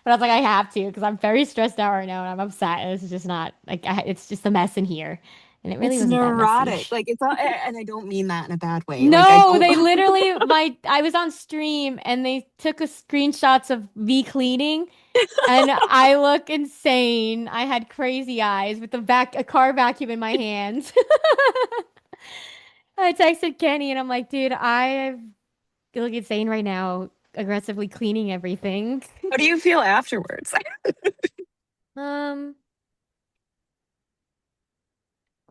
But I was like, I have to because I'm very stressed out right now and I'm upset. And this is just not like it's just a mess in here, and it really It's wasn't that messy. neurotic. Like it's all, and I don't mean that in a bad way. Like I No, don't. they literally I was on stream and they took a screenshots of me cleaning and I look insane. I had crazy eyes with a car vacuum in my hands. I texted Kenny and I'm like, dude, I look insane right now, aggressively cleaning everything. How do you feel afterwards? Um,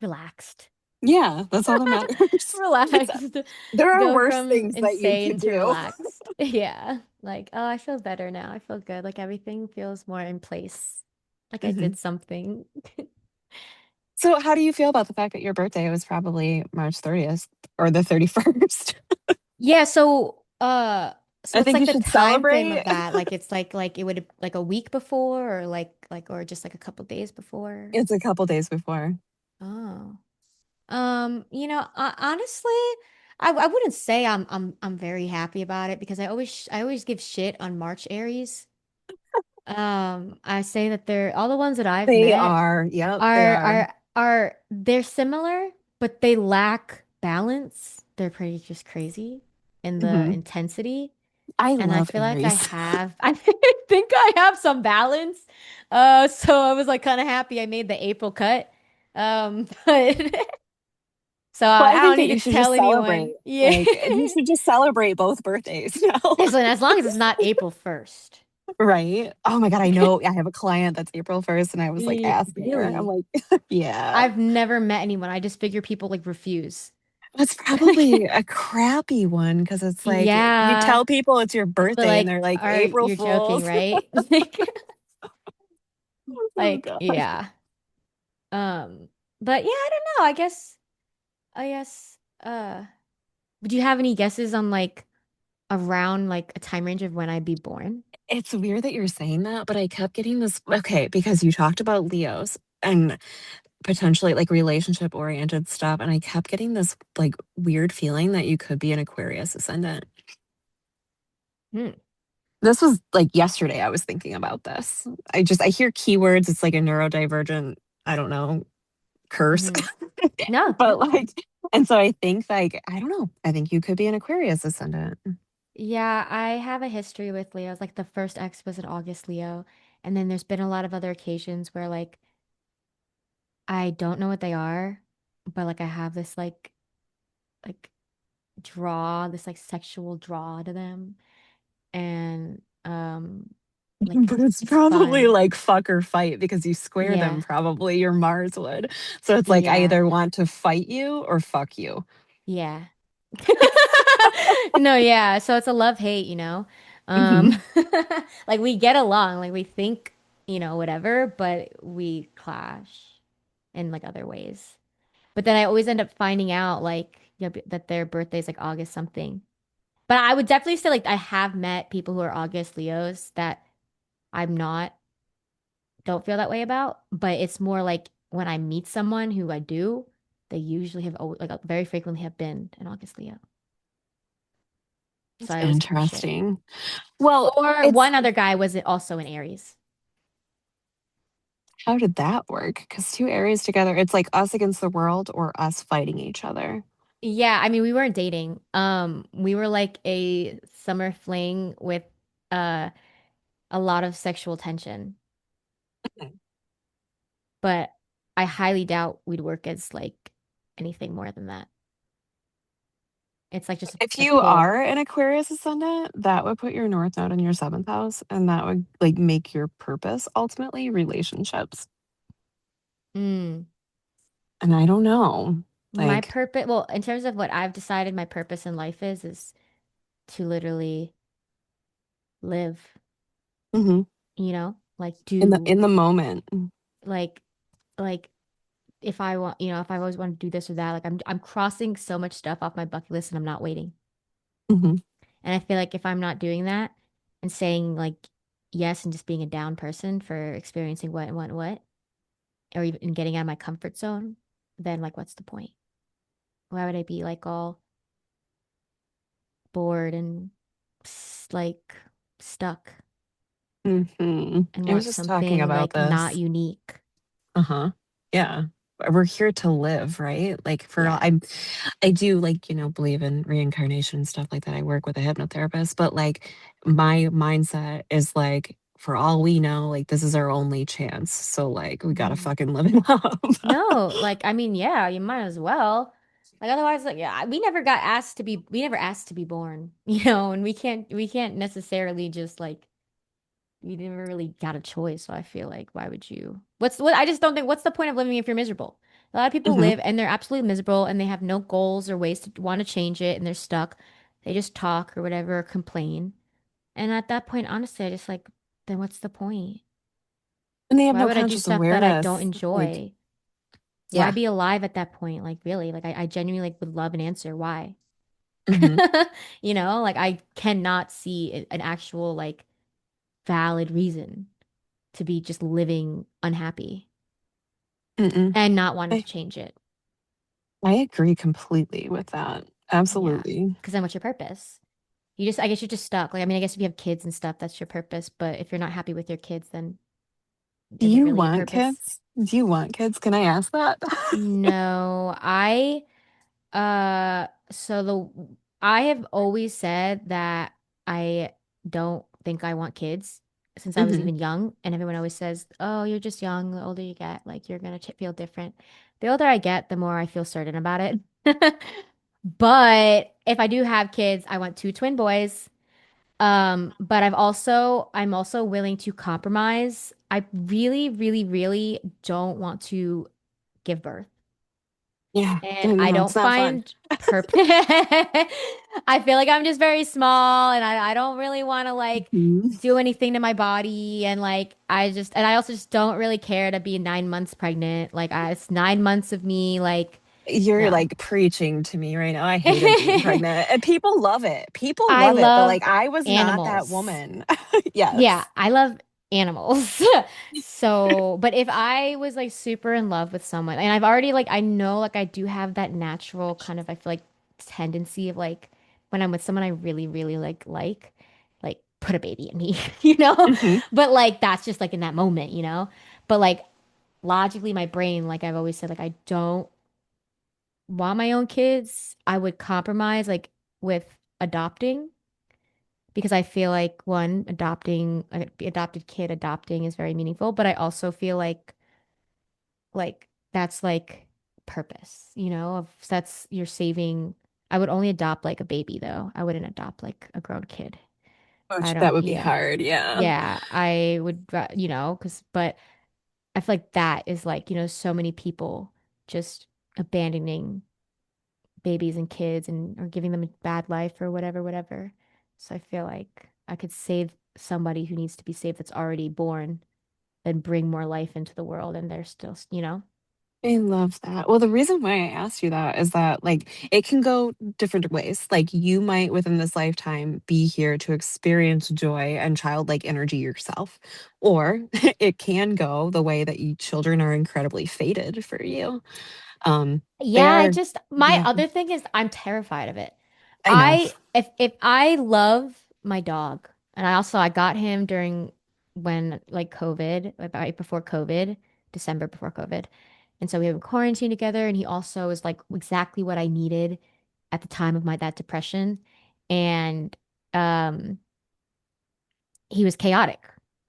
Relaxed. Yeah, that's all that matters. It's Relaxed. there are Go worse from things that you insane could to do. relaxed. Yeah. Like, oh, I feel better now. I feel good. Like everything feels more in place. Like I Mhm. did something. So, how do you feel about the fact that your birthday was probably March 30th or the 31st? Yeah, so I what's think you like the should time frame celebrate. of that? Like it's like it would like a week before or or just like a couple days before. It's a couple days before. Oh. Honestly, I wouldn't say I'm very happy about it because I always give shit on March Aries. I say that they're all the ones that I've They met are. Yep, they are. are they're similar, but they lack balance. They're pretty just crazy in the Mhm. intensity. I And I love feel like Aries. I think I have some balance. So I was like kind of happy I made the April cut. But so Well, I I don't think that need you to should just tell anyone. celebrate. Yeah. Like, you should just celebrate both birthdays now. Listen, as long as it's not April 1st. Right? Oh my God, I know. I have a client that's April 1st, and I was like asking her, I'm Really? like, yeah, I've never met anyone. I just figure people like refuse. that's probably a crappy one because it's like you Yeah. tell people it's your But birthday and like, they're like, are April you're joking, Fools. right? Oh Like, God. yeah. Um, but yeah, I don't know. I guess would you have any guesses on like around like a time range of when I'd be born? It's weird that you're saying that, but I kept getting this. Okay, because you talked about Leos and potentially like relationship oriented stuff. And I kept getting this like weird feeling that you could be an Aquarius ascendant. Hmm. This was like yesterday I was thinking about this. I hear keywords, it's like a neurodivergent, I don't know, curse. Mm-hmm. No, But no. like, and so I think like, I don't know. I think you could be an Aquarius ascendant. Yeah, I have a history with Leos. Like the first ex was an August Leo, and then there's been a lot of other occasions where like I don't know what they are, but like I have this like this like sexual draw to them, and like But it's it's probably fun. like fuck or fight because you square them Yeah, probably your Mars would. So it's like I yeah, either want to fight you or fuck you. yeah. No, yeah. So it's a love hate, you know. Um, Mhm. like we get along, like we think, whatever, but we clash in like other ways. But then I always end up finding out like that their birthday's like August something. But I would definitely say like I have met people who are August Leos that I'm not don't feel that way about, but it's more like when I meet someone who I do, they usually have like very frequently have been an August Leo. So That's I always give them shit. interesting. Well, Or it's one other guy was also an Aries. how did that work? Because two Aries together, it's like us against the world or us fighting each other. Yeah, I mean we weren't dating. We were like a summer fling with uh a lot of sexual tension, but I highly doubt we'd work as like anything more than that. It's like just If a you pull. are an Aquarius ascendant, that would put your North Node in your seventh house, and that would like make your purpose ultimately relationships. Mm. And I don't know, My like, purpose, well, in terms of what I've decided my purpose in life is to literally live, Hmm. like In the do in the moment. like like if I want, if I always want to do this or that, like I'm crossing so much stuff off my bucket list and I'm not waiting. Hmm. And I feel like if I'm not doing that and saying like yes and just being a down person for experiencing what, or even getting out of my comfort zone, then like what's the point? Why would I be like all bored and like stuck Hmm. and I was want just talking something about like not this. unique? Uh-huh. Yeah. We're here to live, right? Like for all Yeah. I do like, believe in reincarnation and stuff like that. I work with a hypnotherapist, but like my mindset is like for all we know, like this is our only chance. So like we gotta Mhm. fucking live it up. No, like I mean, yeah, you might as well. Like otherwise, like yeah, we never asked to be born, and we can't necessarily just like we never really got a choice. So I feel like why would you? I just don't think what's the point of living if you're miserable? A lot of people Hmm. live and they're absolutely miserable and they have no goals or ways to want to change it and they're stuck. They just talk or whatever or complain. And at that point, honestly, I just like, then what's the point? And they have Why no would I do conscious stuff that I don't awareness. Like, enjoy? Why yeah. be alive at that point? Like really? Like I genuinely like would love an answer. Why? Hmm. Like I cannot see an actual like valid reason to be just living unhappy Mm-mm. and not wanting to I, change it. I agree completely with that. Yeah. Absolutely. Because then what's your purpose? I guess you're just stuck. Like, I mean, I guess if you have kids and stuff, that's your purpose. But if you're not happy with your kids, then Do is it you really your want purpose? kids? Do you want kids? Can I ask that? No, so I have always said that I don't think I want kids since I was Hmm. even young, and everyone always says, "Oh, you're just young. The older you get, like you're gonna feel different." The older I get, the more I feel certain about it. But if I do have kids, I want two twin boys. But I'm also willing to compromise. I really, really, really don't want to give birth. Yeah, And I I know it's don't not fun. find purpose. I feel like I'm just very small and I don't really want to like Mhm. do anything to my body. And like, and I also just don't really care to be 9 months pregnant. Like, it's 9 months of me. Like, You're no. like preaching to me right now. I hated being pregnant, and people love it. People I love it, but love like I was not that animals. woman. Yeah, Yes. I love animals. So, but if I was like super in love with someone, and I've already like I know like I do have that natural kind of I feel like tendency of like when I'm with someone I really really like put a baby in me, you know? Hmm. But like that's just like in that moment, you know? But like logically my brain like I've always said like I don't want my own kids. I would compromise like with adopting because I feel like one, adopting an adopted kid, adopting is very meaningful, but I also feel like that's like purpose, of that's you're saving. I would only adopt like a baby though. I wouldn't adopt like a grown kid. I Which that don't, would be hard. Yeah. yeah, I would, but I feel like that is like, so many people just abandoning babies and kids and or giving them a bad life or whatever, whatever. So I feel like I could save somebody who needs to be saved that's already born and bring more life into the world and they're still. I love that. Well, the reason why I asked you that is that, like, it can go different ways. Like, you might within this lifetime be here to experience joy and childlike energy yourself, or it can go the way that you children are incredibly fated for you. They Yeah, are, my yeah, other thing is I'm terrified of it. I know. If I love my dog, and I got him during when like COVID, like right before COVID, December before COVID. And so we were quarantined together and he also is like exactly what I needed at the time of my that depression. And um he was chaotic,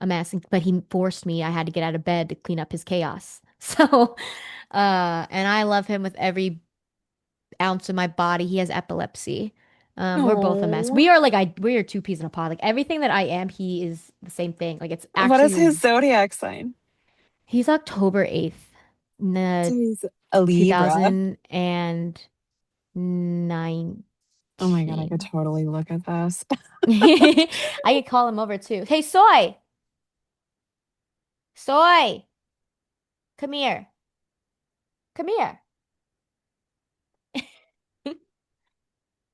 a mess, but he forced me. I had to get out of bed to clean up his chaos. So and I love him with every ounce of my body. He has epilepsy. We're both a mess. Oh, We are two peas in a pod. Like everything that I am, he is the same thing. Like it's what is actually his zodiac sign? he's October 8th, So the he's a Libra. 2009. Oh my God, I could Shame. totally look at this. I could call him over too. Hey, Soy, Soy, come here. Come here.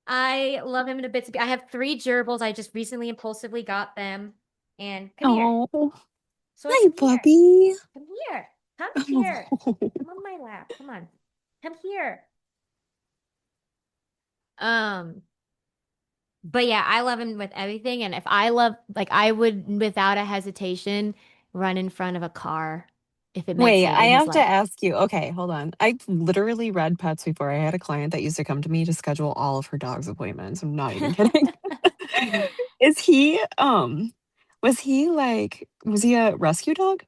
I love him in a bits. I have three gerbils. I just recently impulsively got them. And come here. Oh, Soy, hi, come here. puppy. Come here. Come here. Oh. Come on my lap. Come on. Come here. Um, but yeah, I love him with everything. And if I love, like, I would, without a hesitation, run in front of a car if it meant Wait, I saving his have to life. ask you. Okay, hold on. I've literally read pets before. I had a client that used to come to me to schedule all of her dog's appointments. I'm not even kidding. Is he was he a rescue dog?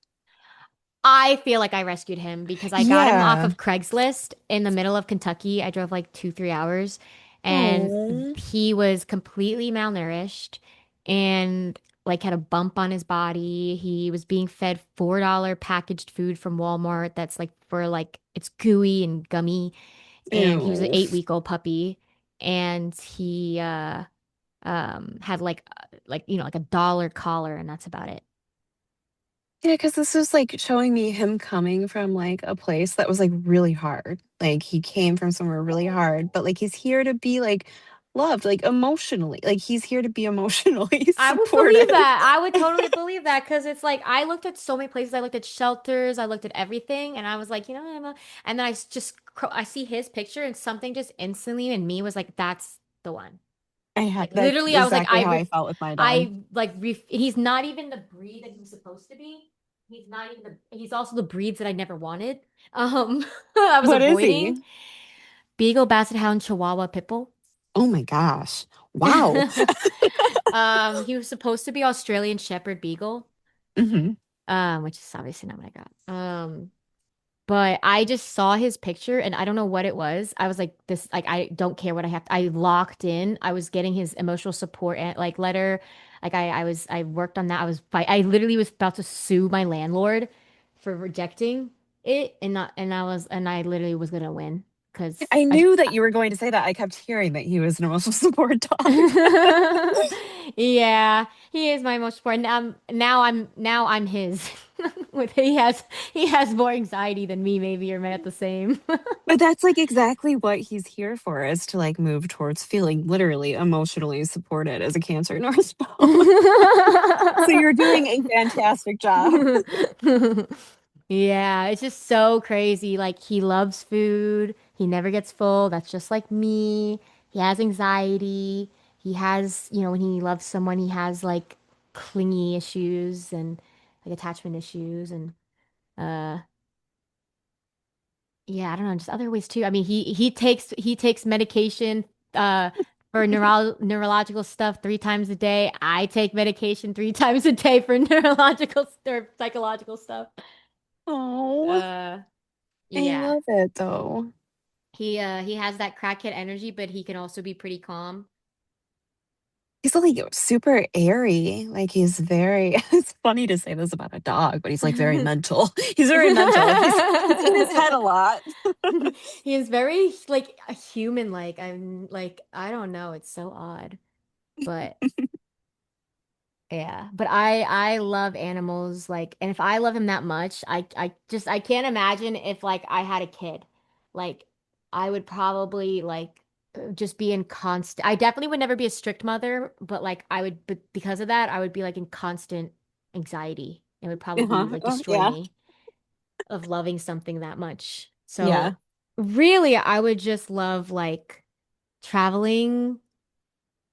I feel like I rescued him because I got him off Yeah. of Craigslist in the middle of Kentucky. I drove like 2, 3 hours and Oh. he was completely malnourished and like had a bump on his body. He was being fed $4 packaged food from Walmart that's like for like it's gooey and gummy. And he was an Ew. 8 week old puppy and he had like like a dollar collar and that's about it. Yeah, because this was like showing me him coming from like a place that was like really hard. Like he came from somewhere really hard, but like he's here to be like loved, like emotionally. Like he's here to be emotionally I would believe supported. that. I would totally believe that because it's like I looked at so many places. I looked at shelters. I looked at everything, and I was like, and then I see his picture, and something just instantly in me was like, that's the one. Like That's literally, I was like, exactly how I felt with my dog. he's not even the breed that he's supposed to be. He's not even he's also the breeds that I never wanted. I was What is avoiding he? Beagle, Basset Hound, Chihuahua, Pitbull. Oh my gosh. Wow. He was supposed to be Australian Shepherd Beagle, Hmm. which is obviously not what I got. But I just saw his picture and I don't know what it was. I was like, this, like, I don't care what I have. I locked in. I was getting his emotional support and like letter. Like I worked on that. I literally was about to sue my landlord for rejecting it and not, and I literally was gonna win because I knew that you were going to say that. I kept hearing that he was an emotional support dog. yeah, he is my most important. Now I'm his. With he has more anxiety than me, maybe, or at the same. But that's like exactly what he's here for, is to like move towards feeling literally emotionally supported as a Cancer North Pole. So you're doing a fantastic job. Yeah, it's just so crazy. Like he loves food. He never gets full. That's just like me. He has anxiety. He has, when he loves someone, he has like clingy issues and like attachment issues and uh yeah, I don't know, just other ways too. I mean, he takes medication uh for neurological stuff 3 times a day. I take medication 3 times a day for neurological or psychological stuff. Oh, Uh I yeah. love it though. He has that crackhead energy, but he can also be pretty calm. He's like super airy. Like he's very, it's funny to say this about a dog, but he's like very mental. He's very mental. He's in his head a lot. He is very like human like. I'm like I don't know, it's so odd. But yeah, but I love animals like and if I love him that much, I can't imagine if like I had a kid. Like I would probably like just be in constant I definitely would never be a strict mother, but like but because of that, I would be like in constant anxiety. It would probably Uh-huh. like Oh, destroy yeah. me of loving something that much. Yeah. So really I would just love like traveling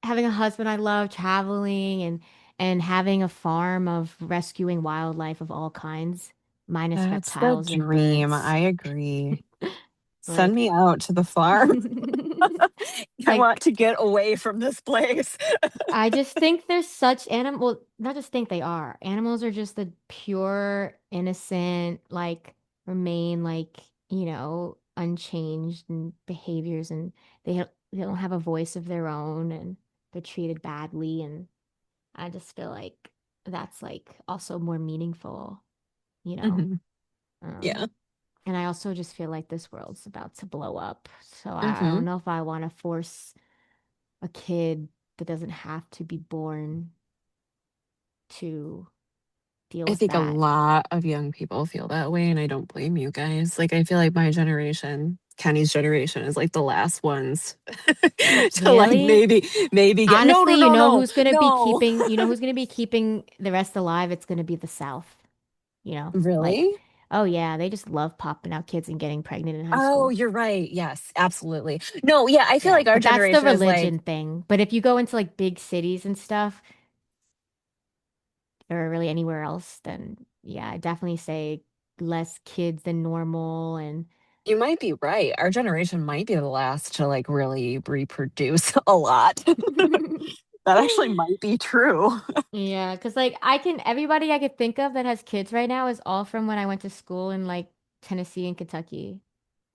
having a husband I love, traveling and having a farm of rescuing wildlife of all kinds, minus That's the reptiles and dream. birds. I agree. Send Like me out to the farm. I like want to get away from this place. I just think there's such animal well, not just think they are. Animals are just the pure, innocent, like remain like, unchanged in behaviors and they don't have a voice of their own and they're treated badly and I just feel like that's like also more meaningful, you know. Hmm. Um, Yeah. and I also just feel like this world's about to blow up. So I don't Hmm. know if I want to force. a kid that doesn't have to be born to deal I with think a that. lot of young people feel that way, and I don't blame you guys. Like, I feel like my generation, Kenny's generation, is like the last ones to like Really? maybe get no, Honestly, no, no, no, no. you know who's gonna be keeping the rest alive? It's gonna be the South, you know? Like, Really? oh yeah, they just love popping out kids and getting pregnant in high Oh, school. you're right. Yes, absolutely. No, yeah, I feel Yeah, like our but that's the generation is like, religion thing. But if you go into like big cities and stuff, or really anywhere else, then yeah, I definitely say less kids than normal and you might be right. Our generation might be the last to like really reproduce a lot. That actually might be true. yeah, because like everybody I could think of that has kids right now is all from when I went to school in like Tennessee and Kentucky.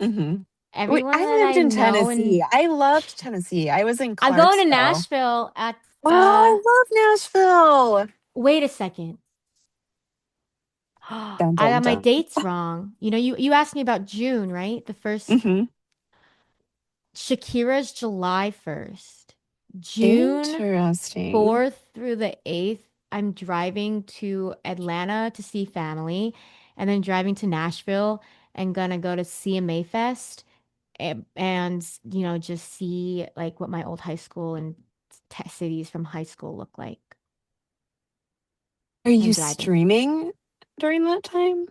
Hmm. Wait, Everyone I that lived I in know, and Tennessee. I loved Tennessee. I was in I'm going to Clarksville. Nashville at Oh, I love Nashville. wait a second. Dun I dun got my dun. dates wrong. You know, you asked me about June, right? The first Hmm. Shakira's July 1st. June Interesting. 4th through the 8th, I'm driving to Atlanta to see family and then driving to Nashville and gonna go to CMA Fest and you know, just see like what my old high school and cities from high school look like Are you and driving. streaming during that time?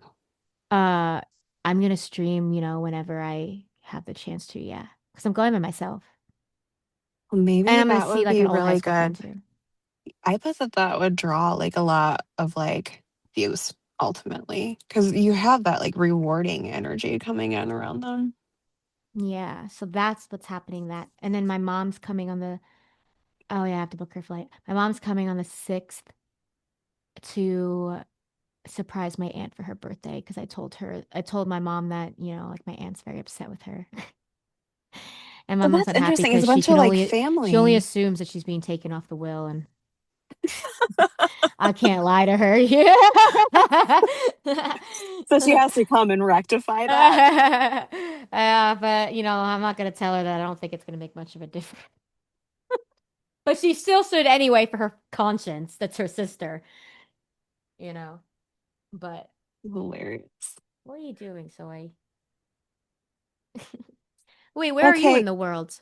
Uh, I'm gonna stream, you know, whenever I have the chance to, yeah. Because I'm going by myself. Well, And maybe I'm gonna that see would like be an old high really school friend good. too. I bet that that would draw like a lot of like views ultimately because you have that like rewarding energy coming in around them. Yeah, so that's what's happening that. And then my mom's coming on the oh yeah, I have to book her flight. My mom's coming on the 6th to surprise my aunt for her birthday because I told my mom that, you know, like my aunt's very upset with her. And my Well, mom's that's unhappy interesting. It's because a bunch of like she only family. assumes that she's being taken off the will and I can't lie to her. Yeah. So she has to come and rectify that. Yeah, but you know, I'm not gonna tell her that I don't think it's gonna make much of a difference. But she still should anyway for her conscience. That's her sister, you know. But Hilarious. what are you doing, Soy? Wait, where are you in Okay, the world?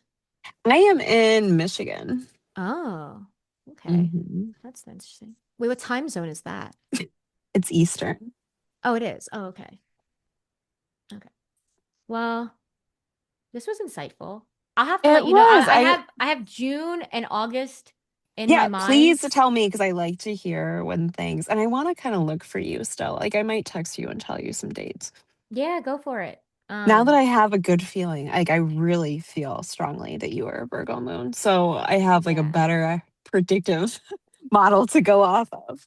I am in Michigan. Oh, okay. Hmm. That's interesting. Wait, what time zone is that? It's Eastern. Oh, it is. Oh, okay. Okay. Well, this was insightful. I'll have to let It you know. was. I have June and August in my Yeah, please mind. tell me because I like to hear when things, and I want to kind of look for you still. Like I might text you and tell you some dates. Yeah, go for it. Now that I have a good feeling, like I really feel strongly that you are a Virgo moon. So I have like a Yeah. better predictive model to go off of.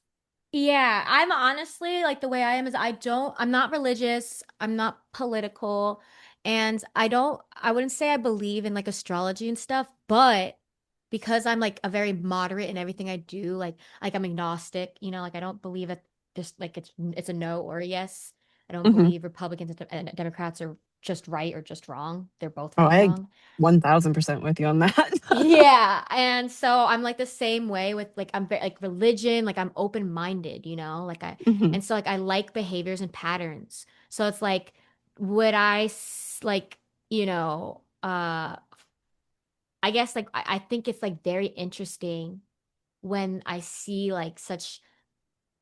Yeah, I'm honestly like the way I am is I'm not religious, I'm not political, and I wouldn't say I believe in like astrology and stuff, but because I'm like a very moderate in everything I do, like I'm agnostic, you know, like I don't believe that just like it's a no or a yes. I don't Hmm. believe Republicans and Democrats are just right or just wrong. They're both Oh, very I wrong. 1000% with you on that. Yeah, and so I'm like the same way with like I'm very like religion, like I'm open-minded, you know? Hmm. And so like I like behaviors and patterns. So it's like would I like, you know, I guess like I think it's like very interesting when I see like such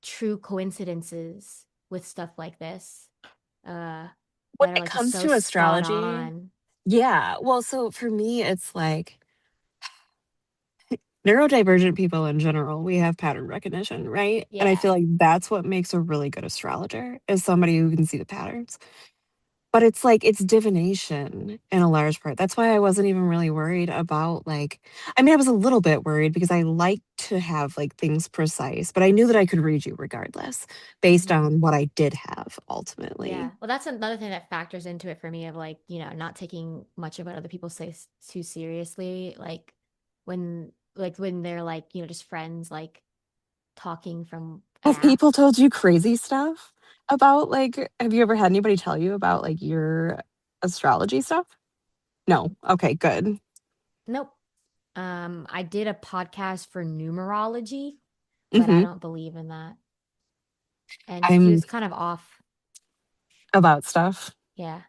true coincidences with stuff like this, uh When that are it like just comes so to spot astrology, on. yeah. Well, so for me, it's like neurodivergent people in general, we have pattern recognition, right? And I Yeah. feel like that's what makes a really good astrologer is somebody who can see the patterns. But it's like it's divination in a large part. That's why I wasn't even really worried about like I mean, I was a little bit worried because I like to have like things precise, but I knew that I could read you regardless based Mm-hmm. on what I did have ultimately. Yeah. Well, that's another thing that factors into it for me of like, you know, not taking much of what other people say too seriously. Like when they're like, you know, just friends, like talking from an Have app. people told you crazy stuff about like have you ever had anybody tell you about like your astrology stuff? No. Okay, good. Nope. I did a podcast for numerology, but I Hmm. don't believe in that. And he I'm was kind of off. about stuff. Yeah.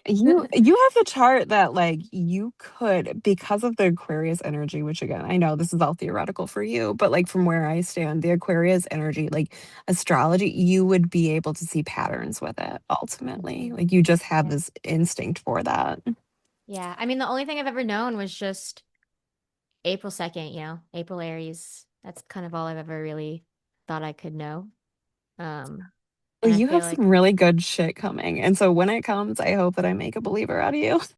You have the chart that like you could, because of the Aquarius energy, which again, I know this is all theoretical for you, but like from where I stand, the Aquarius energy, like astrology, you would be able to see patterns with it ultimately. Mhm. Like you just have Yeah. this instinct for that. Yeah. I mean, the only thing I've ever known was just April 2nd, April Aries. That's kind of all I've ever really thought I could know. Um, Well, and I you feel have like some really good shit coming. And so when it comes, I hope that I make a believer out of you.